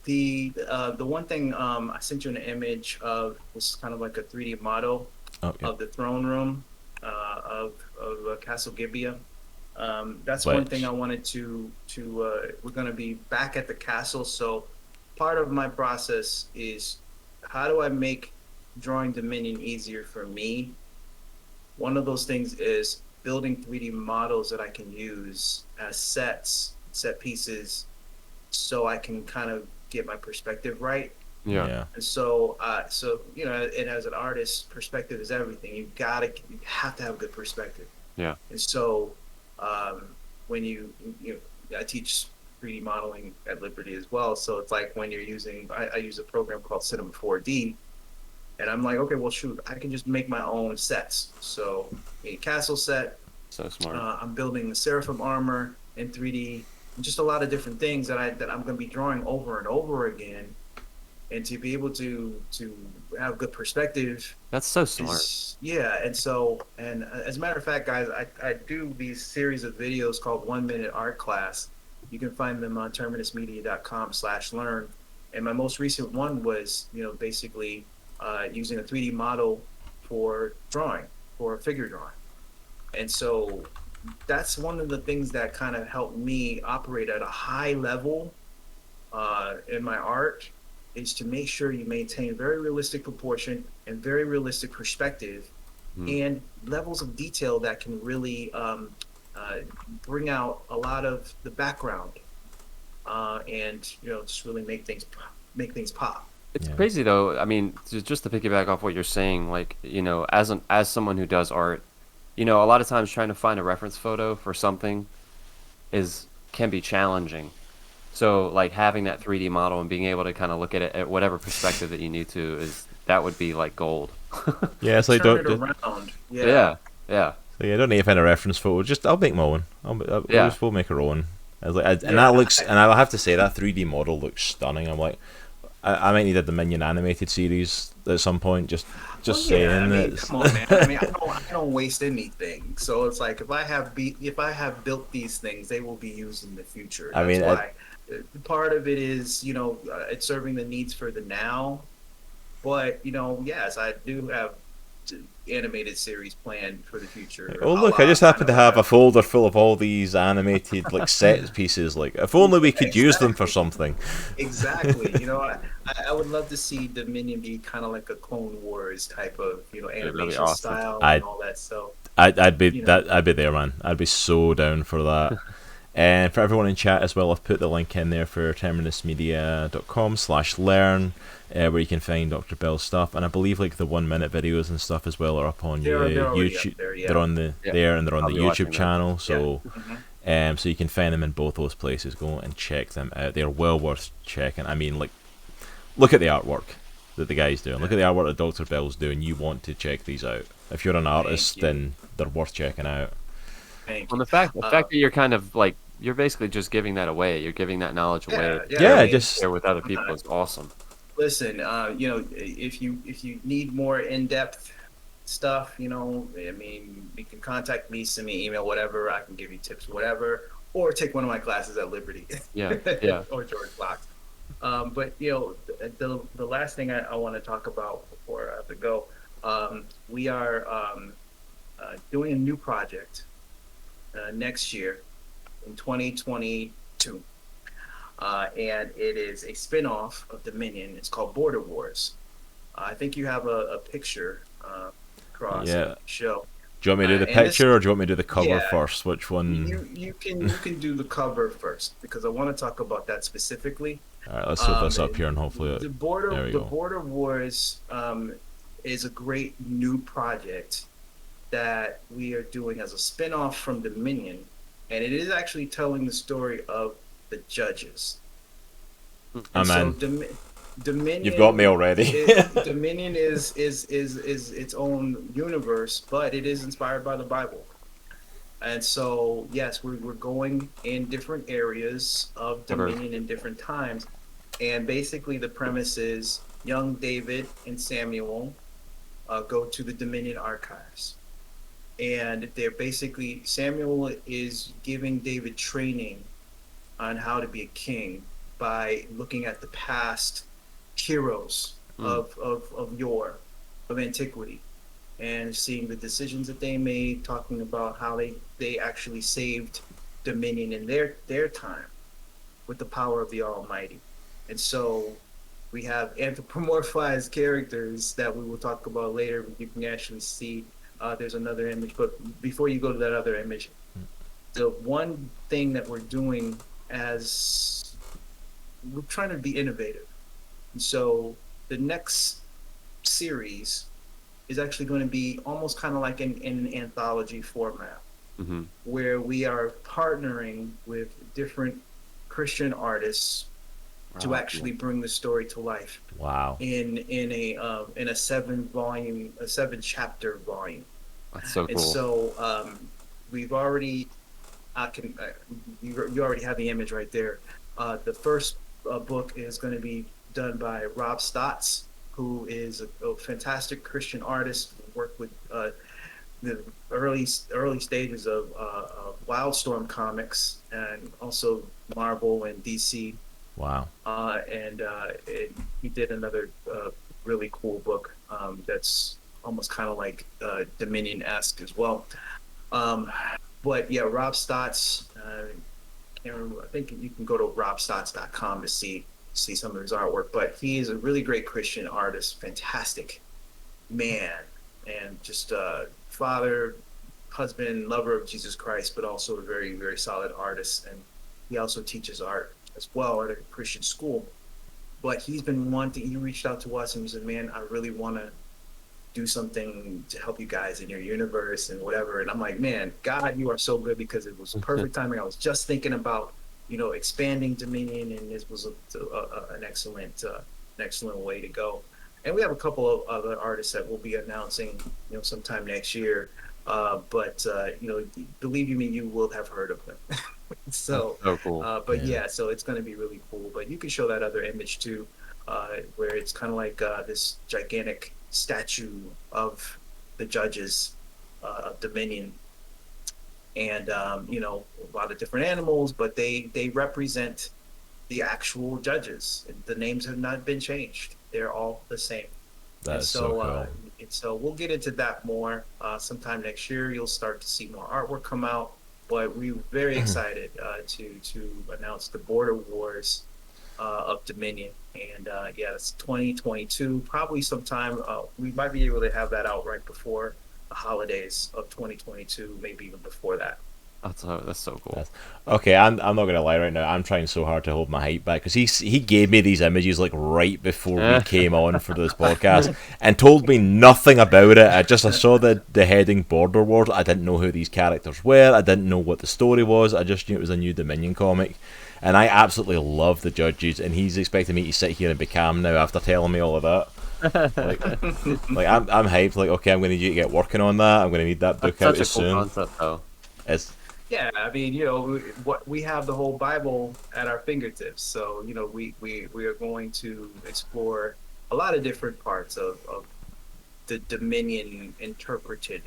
The one thing I sent you an image of was kind of like a 3D model of the throne room of Castle Gibeah. That's one thing I wanted to we're going to be back at the castle, so part of my process is, how do I make drawing Dominion easier for me? One of those things is building 3D models that I can use as set pieces, so I can kind of get my perspective right. Yeah. And so, and as an artist, perspective is everything. You have to have good perspective. Yeah. And so, when I teach 3D modeling at Liberty as well. So it's like when you're I use a program called Cinema 4D, and I'm like, okay, well, shoot, I can just make my own sets. So a castle set. So smart. I'm building the Seraphim armor in 3D, and just a lot of different things that I'm going to be drawing over and over again. And to be able to have good perspective. That's so smart. And as a matter of fact, guys, I do these series of videos called 1 Minute Art Class. You can find them on terminusmedia.com/learn. And my most recent one was, basically using a 3D model for figure drawing. And so that's one of the things that kind of helped me operate at a high level in my art, is to make sure you maintain very realistic proportion and very realistic perspective Mm. and levels of detail that can really uh, bring out a lot of the background and just really make things pop. It's Yeah. crazy though. I mean, just to piggyback off what you're saying, like, as someone who does art, a lot of times trying to find a reference photo for something can be challenging. So like having that 3D model and being able to kind of look at it at whatever perspective that you need to, that would be like gold. Yeah, it's like Turn it don't. around. Yeah, yeah, So yeah, don't need to find a reference photo. Just I'll make my own. Yeah. We'll make our own. And Yeah, that looks, and I'll have to say that 3D model looks stunning. I'm like, I might need a Dominion animated series at some point. Just Well, saying I mean, that. come on, man. I mean, I don't waste anything. So it's like if I have built these things, they will be used in the future. I That's mean, why part of it is, it's serving the needs for the now. But yes, I do have animated series planned for the future. Oh look, I just happen to have a folder full of all these animated like set pieces. Like, if only we could use them for something. Exactly. I would love to see Dominion be kind of like a Clone Wars type of animation really awesome. style I'd- and all that. So I'd be You know. I'd be there, man. I'd be so down for that. And for everyone in chat as well, I've put the link in there for terminusmedia.com/learn, where you can find Dr. Bell's stuff. And I believe like the 1 minute videos and stuff as well are up on They're already YouTube. up there, yeah. They're on the Yeah. there, and they're on I'll the be watching YouTube that. channel. So Mhm. so you can find them in both those places. Go and check them out. They're well worth checking. I mean, like, look at the artwork that the guy's doing. Look at the artwork that Dr. Bell's doing. You want to check these out. If you're an artist, you. then they're worth checking out. Thank Well, you. the fact that you're kind of like you're basically just giving that away. You're giving that knowledge away. Yeah, I mean, just share with other people is awesome. listen. If you need more in-depth stuff, I mean, you can contact me, send me an email, whatever. I can give you tips, whatever, or take one of my classes at Liberty. Yeah, yeah. Or George Fox. But the last thing I want to talk about before I have to go, we are doing a new project next year in 2022, and it is a spin-off of Dominion. It's called Border Wars. I think you have a picture across Yeah. the show. Do you want me to do the And this- picture, or do you want me to do the cover Yeah. first? Which one? You can do the cover first, because I want to talk about that specifically. All right, let's flip this up here, and hopefully The there Border we the go. Border Wars is a great new project that we are doing as a spin-off from Dominion, and it is actually telling the story of the judges. And so Dominion, You've got me already. Dominion is its own universe, but it is inspired by the Bible. And so, yes, we're going in different areas of Dominion in different times. And basically the premise is young David and Samuel go to the Dominion archives. And Samuel is giving David training on how to be a king by looking at the past heroes of yore, of antiquity, and seeing the decisions that they made, talking about how they actually saved Dominion in their time with the power of the Almighty. And so we have anthropomorphized characters that we will talk about later. You can actually see there's another image, but before you go to that other image, the one thing that we're doing as we're trying to be innovative. And so the next series is actually going to be almost kind of like in an anthology format, where we are partnering with different Christian artists to actually bring the story to life. Wow. In a 7-chapter volume. That's so cool. And so we've already, you already have the image right there. The first book is going to be done by Rob Stotts, who is a fantastic Christian artist. Worked with the early stages of Wildstorm Comics and also Marvel and DC. Wow. And he did another really cool book that's almost kind of like Dominion-esque as well. Um, but yeah, Rob Stotts. Can't remember. I think you can go to robstotts.com to see some of his artwork. But he is a really great Christian artist, fantastic man, and just father, husband, lover of Jesus Christ, but also a very, very solid artist. And he also teaches art as well at a Christian school. But he's been wanting, he reached out to us and he said, man, I really want to do something to help you guys in your universe and whatever. And I'm like, man, God, you are so good, because it was perfect timing. I was just thinking about, expanding Dominion, and this was an excellent way to go. And we have a couple of other artists that we'll be announcing, sometime next year. But believe you me, you will have heard of them. So, so cool. But yeah, so it's going to be really cool. But you can show that other image too, where it's kind of like this gigantic statue of the judges of Dominion, and a lot of different animals, but they represent the actual judges. The names have not been changed; they're all the same. That's so cool. And so we'll get into that more sometime next year. You'll start to see more artwork come out. But we're very excited to announce the Border Wars of Dominion. And yeah, it's 2022, probably sometime. We might be able to have that out right before the holidays of 2022, maybe even before that. That's so cool. Okay, I'm not gonna lie right now. I'm trying so hard to hold my hype back, because he gave me these images like right before we came on for this podcast and told me nothing about it. I saw the heading Border Wars. I didn't know who these characters were. I didn't know what the story was. I just knew it was a new Dominion comic, and I absolutely love the judges. And he's expecting me to sit here and be calm now after telling me all of that. like I'm hyped. Like, okay, I'm gonna need you to get working on that. I'm gonna need that book out That's such a cool soon. concept, though. Yeah, I mean, we have the whole Bible at our fingertips. So, we are going to explore a lot of different parts of the Dominion interpreted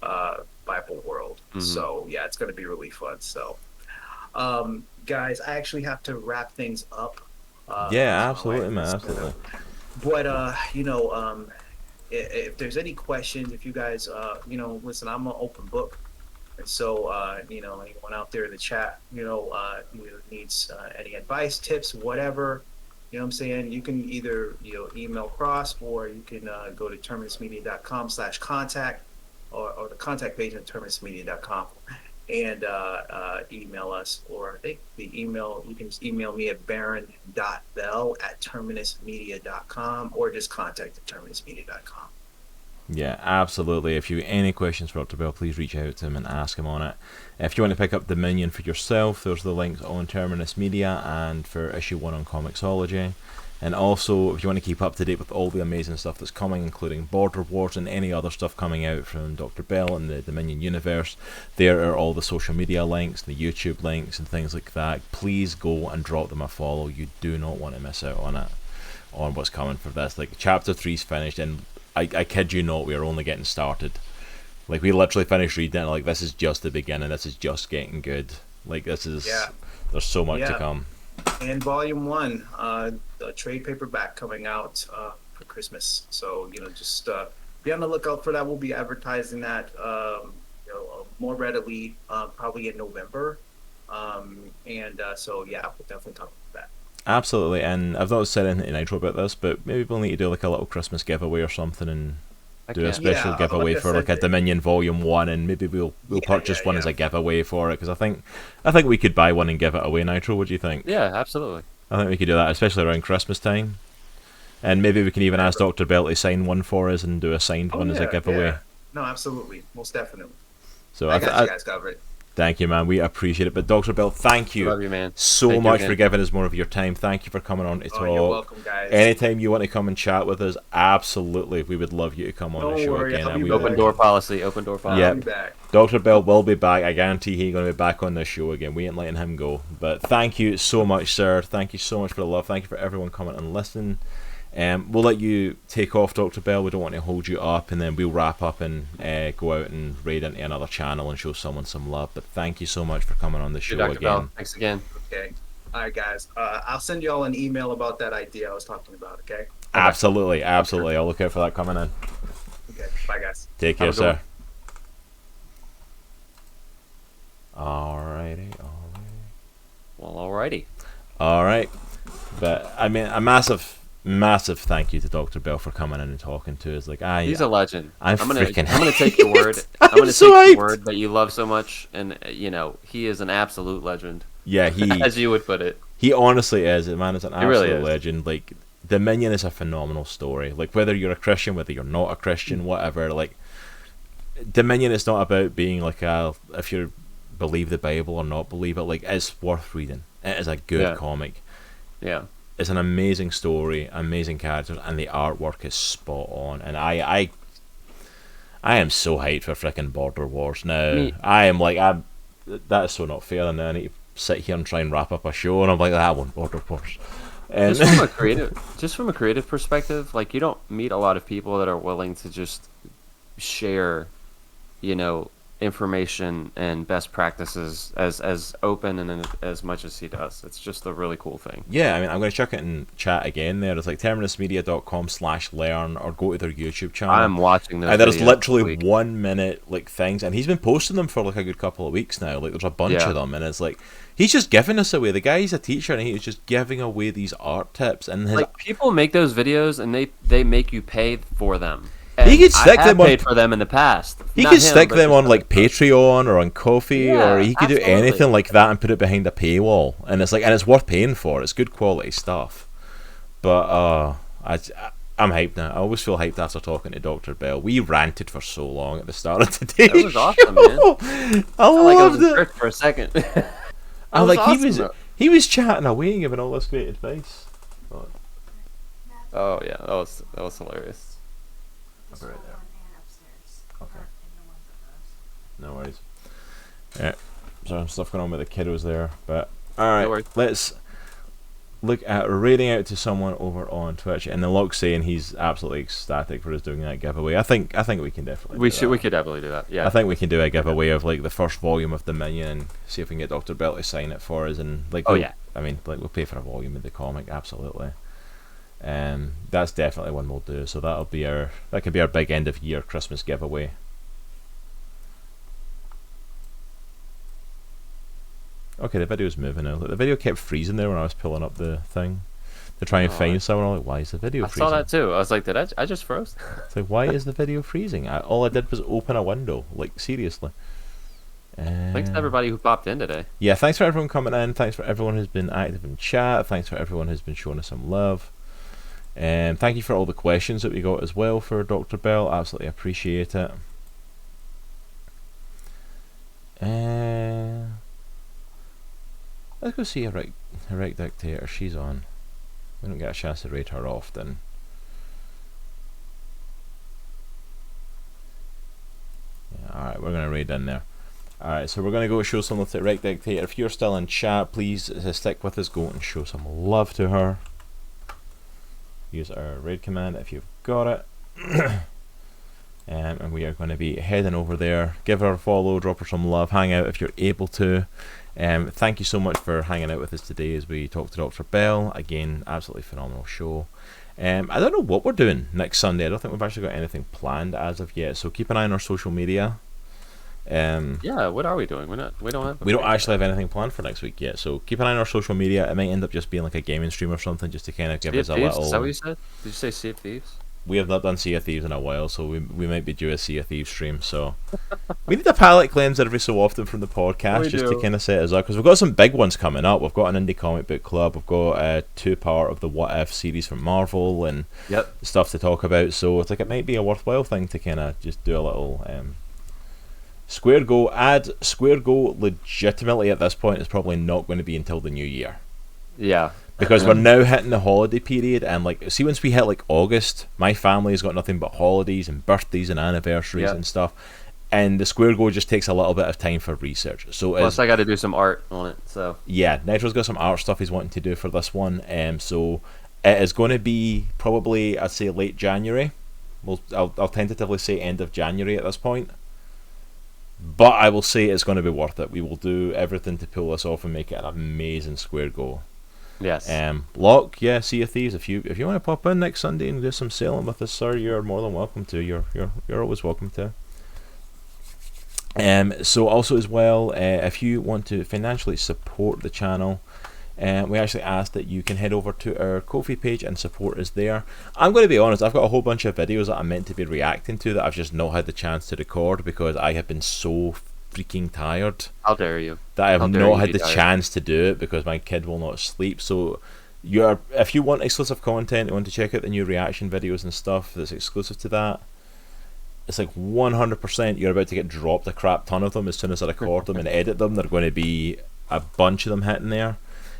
Bible world. Mm-hmm. So, yeah, it's going to be really fun. So, guys, I actually have to wrap things up. Yeah, absolutely, man, absolutely. But, if there's any questions, if you guys, listen, I'm an open book. And so, anyone out there in the chat, who needs any advice, tips, whatever, what I'm saying, you can either, email Cross, or you can go to terminusmedia.com/contact, or the contact page at terminusmedia.com, and email us. Or I think the email, you can just email me at baron.bell@terminusmedia.com, or just contact at terminusmedia.com. Yeah, absolutely. If you have any questions for Dr. Bell, please reach out to him and ask him on it. If you want to pick up Dominion for yourself, there's the links on Terminus Media and for issue 1 on Comixology. And also, if you want to keep up to date with all the amazing stuff that's coming, including Border Wars and any other stuff coming out from Dr. Bell and the Dominion universe, there are all the social media links, the YouTube links and things like that. Please go and drop them a follow. You do not want to miss out on it, on what's coming for this. Like, Chapter 3's finished, and I kid you not, we are only getting started. Like, we literally finished reading it, and like, this is just the beginning. This is just getting good. Like, this is, there's so much to come. And Volume 1, the trade paperback coming out for Christmas. So, just be on the lookout for that. We'll be advertising that, more readily, probably in November. So, yeah, we'll definitely talk about that. Absolutely, and I've not said anything to Nitro about this, but maybe we'll need to do like a little Christmas giveaway or something, and do a special giveaway for like a Dominion Volume 1, and maybe we'll purchase one as a giveaway for it, because I think we could buy one and give it away. Nitro, what do you think? Yeah, absolutely. I think we could do that, especially around Christmas time, and maybe we can even ask Dr. Bell to sign one for us and do a signed one as a giveaway. Yeah. No, absolutely, most definitely. So I got you guys covered. Thank you, man. We appreciate it. But Dr. Bell, thank you. Love you, man. So much for giving us more of your time. Thank you for coming on to talk. You're welcome, guys. Anytime you want to come and chat with us, absolutely, we would love you to come on the show again. And open door policy. Yeah, Dr. Bell will be back. I guarantee he's going to be back on this show again. We ain't letting him go. But thank you so much, sir. Thank you so much for the love. Thank you for everyone coming and listening. We'll let you take off, Dr. Bell. We don't want to hold you up, and then we'll wrap up and go out and raid into another channel and show someone some love. But thank you so much for coming on the show Dr. again. Bell. Thanks again. Okay. All right, guys. I'll send you all an email about that idea I was talking about, okay? Absolutely. I'll look out for that coming in. Okay. Bye, guys. Take care, sir. Alrighty. Well, alrighty. Alright. But, I mean, a massive thank you to Dr. Bell for coming in and talking to us. Like, He's a legend. I'm gonna freaking take your word. I'm I'm gonna so take hyped. your word that you love so much, and he is an absolute legend. Yeah, as you would put it. he honestly is. Man is an really absolute is. legend. Like, Dominion is a phenomenal story. Like, whether you're a Christian, whether you're not a Christian, whatever, like, Dominion is not about being like if you believe the Bible or not believe it. Like, it's worth reading. It is a good comic. Yeah. It's an amazing story, amazing characters, and the artwork is spot on. And I am so hyped for freaking Border Wars now. That is so not fair. And now I need to sit here and try and wrap up a show, and I'm like, I want Border Wars. And Just from a creative perspective, like, you don't meet a lot of people that are willing to just share, information and best practices as open and as much as he does. It's just a really cool thing. yeah, I mean, I'm going to chuck it in chat again there. It's like terminusmedia.com/learn, or go to their YouTube channel. I'm watching those. And there's videos literally this week. 1 minute like things, and he's been posting them for like a good couple of weeks now. Like, there's a bunch of them, and it's like he's just giving us away. The guy's a teacher, and he's just giving away these art tips. And his, Like, people make those videos and they make you pay for them. He And could stick I have them on- paid for them in the past. he Not could him, stick but them just on like other- Patreon or on Coffee, Yeah, or he could do absolutely. anything like that and put it behind a paywall. And it's like, and it's worth paying for. It's good quality stuff. But I'm hyped now. I always feel hyped after talking to Dr. Bell. We ranted for so long at the start of today. That was awesome, man. I felt like I was loved in it. church for a second. I was like awesome, he was chatting away, giving all this great advice. Oh yeah, that was hilarious. Right there. Okay. No worries. Yeah, some stuff going on with the kiddos there, but No alright, worries. let's look at rating out to someone over on Twitch, and the Locke's saying he's absolutely ecstatic for us doing that giveaway. I think we can definitely We do that. could definitely do that. Yeah. I think we can do a giveaway of like the first volume of Dominion and see if we can get Dr. Bell to sign it for us, and like I mean, like, we'll pay for a volume of the comic, absolutely. That's definitely one we'll do. So that could be our big end of year Christmas giveaway. Okay, the video's moving now. Like, the video kept freezing there when I was pulling up the thing to try and find someone. I'm like, why is the video I freezing? saw that too. I was like, did I just froze? It's like, why is the video freezing? All I did was open a window. Like, seriously. Thanks to everybody who popped in today. Yeah, thanks for everyone coming in. Thanks for everyone who's been active in chat. Thanks for everyone who's been showing us some love. Thank you for all the questions that we got as well for Dr. Bell. Absolutely appreciate it. Let's go see Heroic Dictator. She's on. We don't get a chance to rate her often. Yeah, alright, we're going to raid in there. Alright, so we're going to go show some love to Heroic Dictator. If you're still in chat, please stick with us. Go and show some love to her. Use our raid command if you've got it. And we are going to be heading over there. Give her a follow, drop her some love, hang out if you're able to. Thank you so much for hanging out with us today as we talk to Dr. Bell. Again, absolutely phenomenal show. I don't know what we're doing next Sunday. I don't think we've actually got anything planned as of yet. So keep an eye on our social media. Yeah, what are we doing? We don't actually have anything planned for next week yet. So keep an eye on our social media. It might end up just being like a gaming stream or something, just to kind of give us a little. Is that what you said? Did you say Sea of Thieves? We have not done Sea of Thieves in a while, so we might be due a Sea of Thieves stream. So we need a palate cleanse every so often from the podcast, just to kind of set us up, because we've got some big ones coming up. We've got an indie comic book club. We've got a 2-part of the What If series from Marvel and stuff to talk about. So it's like, it might be a worthwhile thing to kind of just do a little Square Go. Square Go legitimately at this point is probably not going to be until the new year. Yeah. Because we're now hitting the holiday period, and like, see, once we hit like August, my family's got nothing but holidays and birthdays and anniversaries and stuff, and the Square Go just takes a little bit of time for research. So plus, I got to do some art on it. So yeah, Nitro's got some art stuff he's wanting to do for this one. So it is going to be probably, I'd say, late January. I'll tentatively say end of January at this point. But I will say it's going to be worth it. We will do everything to pull this off and make it an amazing Square Go. Yes. Locke, yeah, Sea of Thieves. If you want to pop in next Sunday and do some selling with us, sir, you're more than welcome to. You're always welcome to. So also as well, if you want to financially support the channel, we actually ask that you can head over to our Ko-fi page and support us there. I'm going to be honest, I've got a whole bunch of videos that I'm meant to be reacting to that I've just not had the chance to record because I have been so freaking tired. How dare you? That I have How dare not you had be the tired. chance to do it because my kid will not sleep. So if you want exclusive content, you want to check out the new reaction videos and stuff that's exclusive to that, it's like 100% you're about to get dropped a crap ton of them as soon as I record them and edit them. They're going to be a bunch of them hitting there.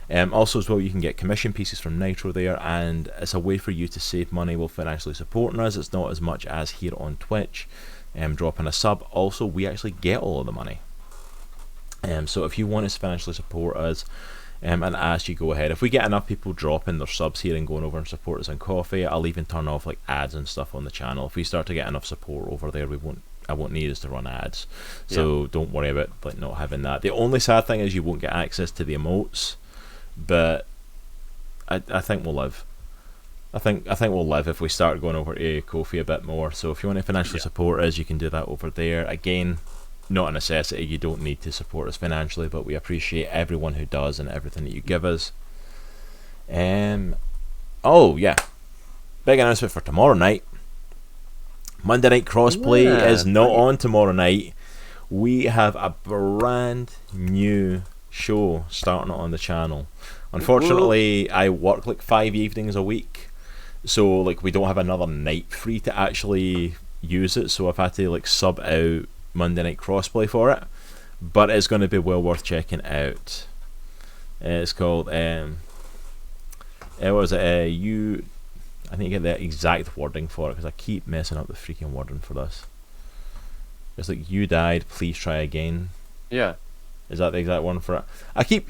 Also as well, you can get commission pieces from Nitro there, and it's a way for you to save money while financially supporting us. It's not as much as here on Twitch. Dropping a sub, also we actually get all of the money. So if you want to financially support us, and as you go ahead, if we get enough people dropping their subs here and going over and support us on Ko-fi, I'll even turn off like ads and stuff on the channel. If we start to get enough support over there, I won't need us to run ads. So don't worry about like not having that. The only sad thing is you won't get access to the emotes, but I think we'll live. I think we'll live if we start going over to Ko-fi a bit more. So if you want to financially support us, you can do that over there. Again, not a necessity, you don't need to support us financially, but we appreciate everyone who does and everything that you give us. Oh yeah, big announcement for tomorrow night. Monday Night Crossplay is not on tomorrow night. We have a brand new show starting on the channel. Unfortunately, I work like 5 evenings a week, so like we don't have another night free to actually use it, so I've had to like sub out Monday Night Crossplay for it, but it's going to be well worth checking out. It's called what was it? I need to get the exact wording for it because I keep messing up the freaking wording for this. It's like, you died, please try again. Yeah. Is that the exact one for it?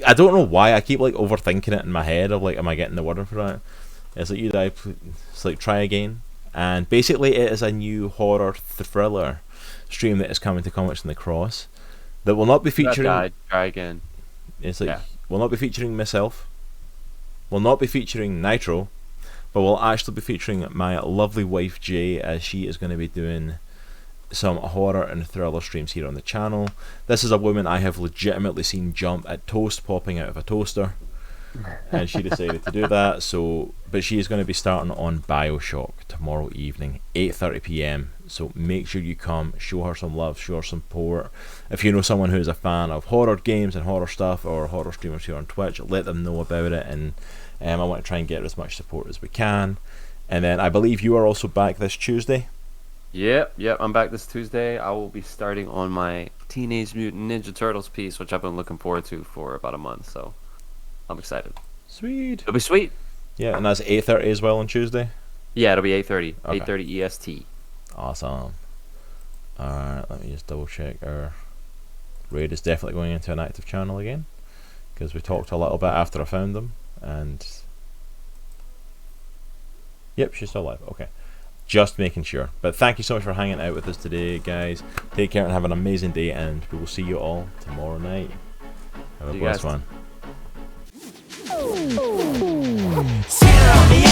I don't know why I keep like overthinking it in my head of like, am I getting the wording for it? It's like, you died, it's like try again, and basically it is a new horror thriller stream that is coming to Comics in the Cross that will not be featuring. Try again. It's like will not be featuring myself, will not be featuring Nitro, but will actually be featuring my lovely wife Jay, as she is going to be doing some horror and thriller streams here on the channel. This is a woman I have legitimately seen jump at toast popping out of a toaster, and she decided to do that. So, but she is going to be starting on BioShock tomorrow evening, 8:30 p.m. So make sure you come, show her some love, show her some support. If you know someone who's a fan of horror games and horror stuff, or horror streamers here on Twitch, let them know about it. And I want to try and get as much support as we can. And then I believe you are also back this Tuesday. Yep, I'm back this Tuesday. I will be starting on my Teenage Mutant Ninja Turtles piece, which I've been looking forward to for about a month, so I'm excited. Sweet. It'll be sweet. Yeah, and that's 8:30 as well on Tuesday? Yeah, it'll be 8:30. Okay. 8:30 EST. Awesome. Alright, let me just double check. Our raid is definitely going into an active channel again, because we talked a little bit after I found them, and yep, she's still alive. Okay, just making sure. But thank you so much for hanging out with us today, guys. Take care and have an amazing day, and we will see you all tomorrow night. Have a blessed one. Cierra mi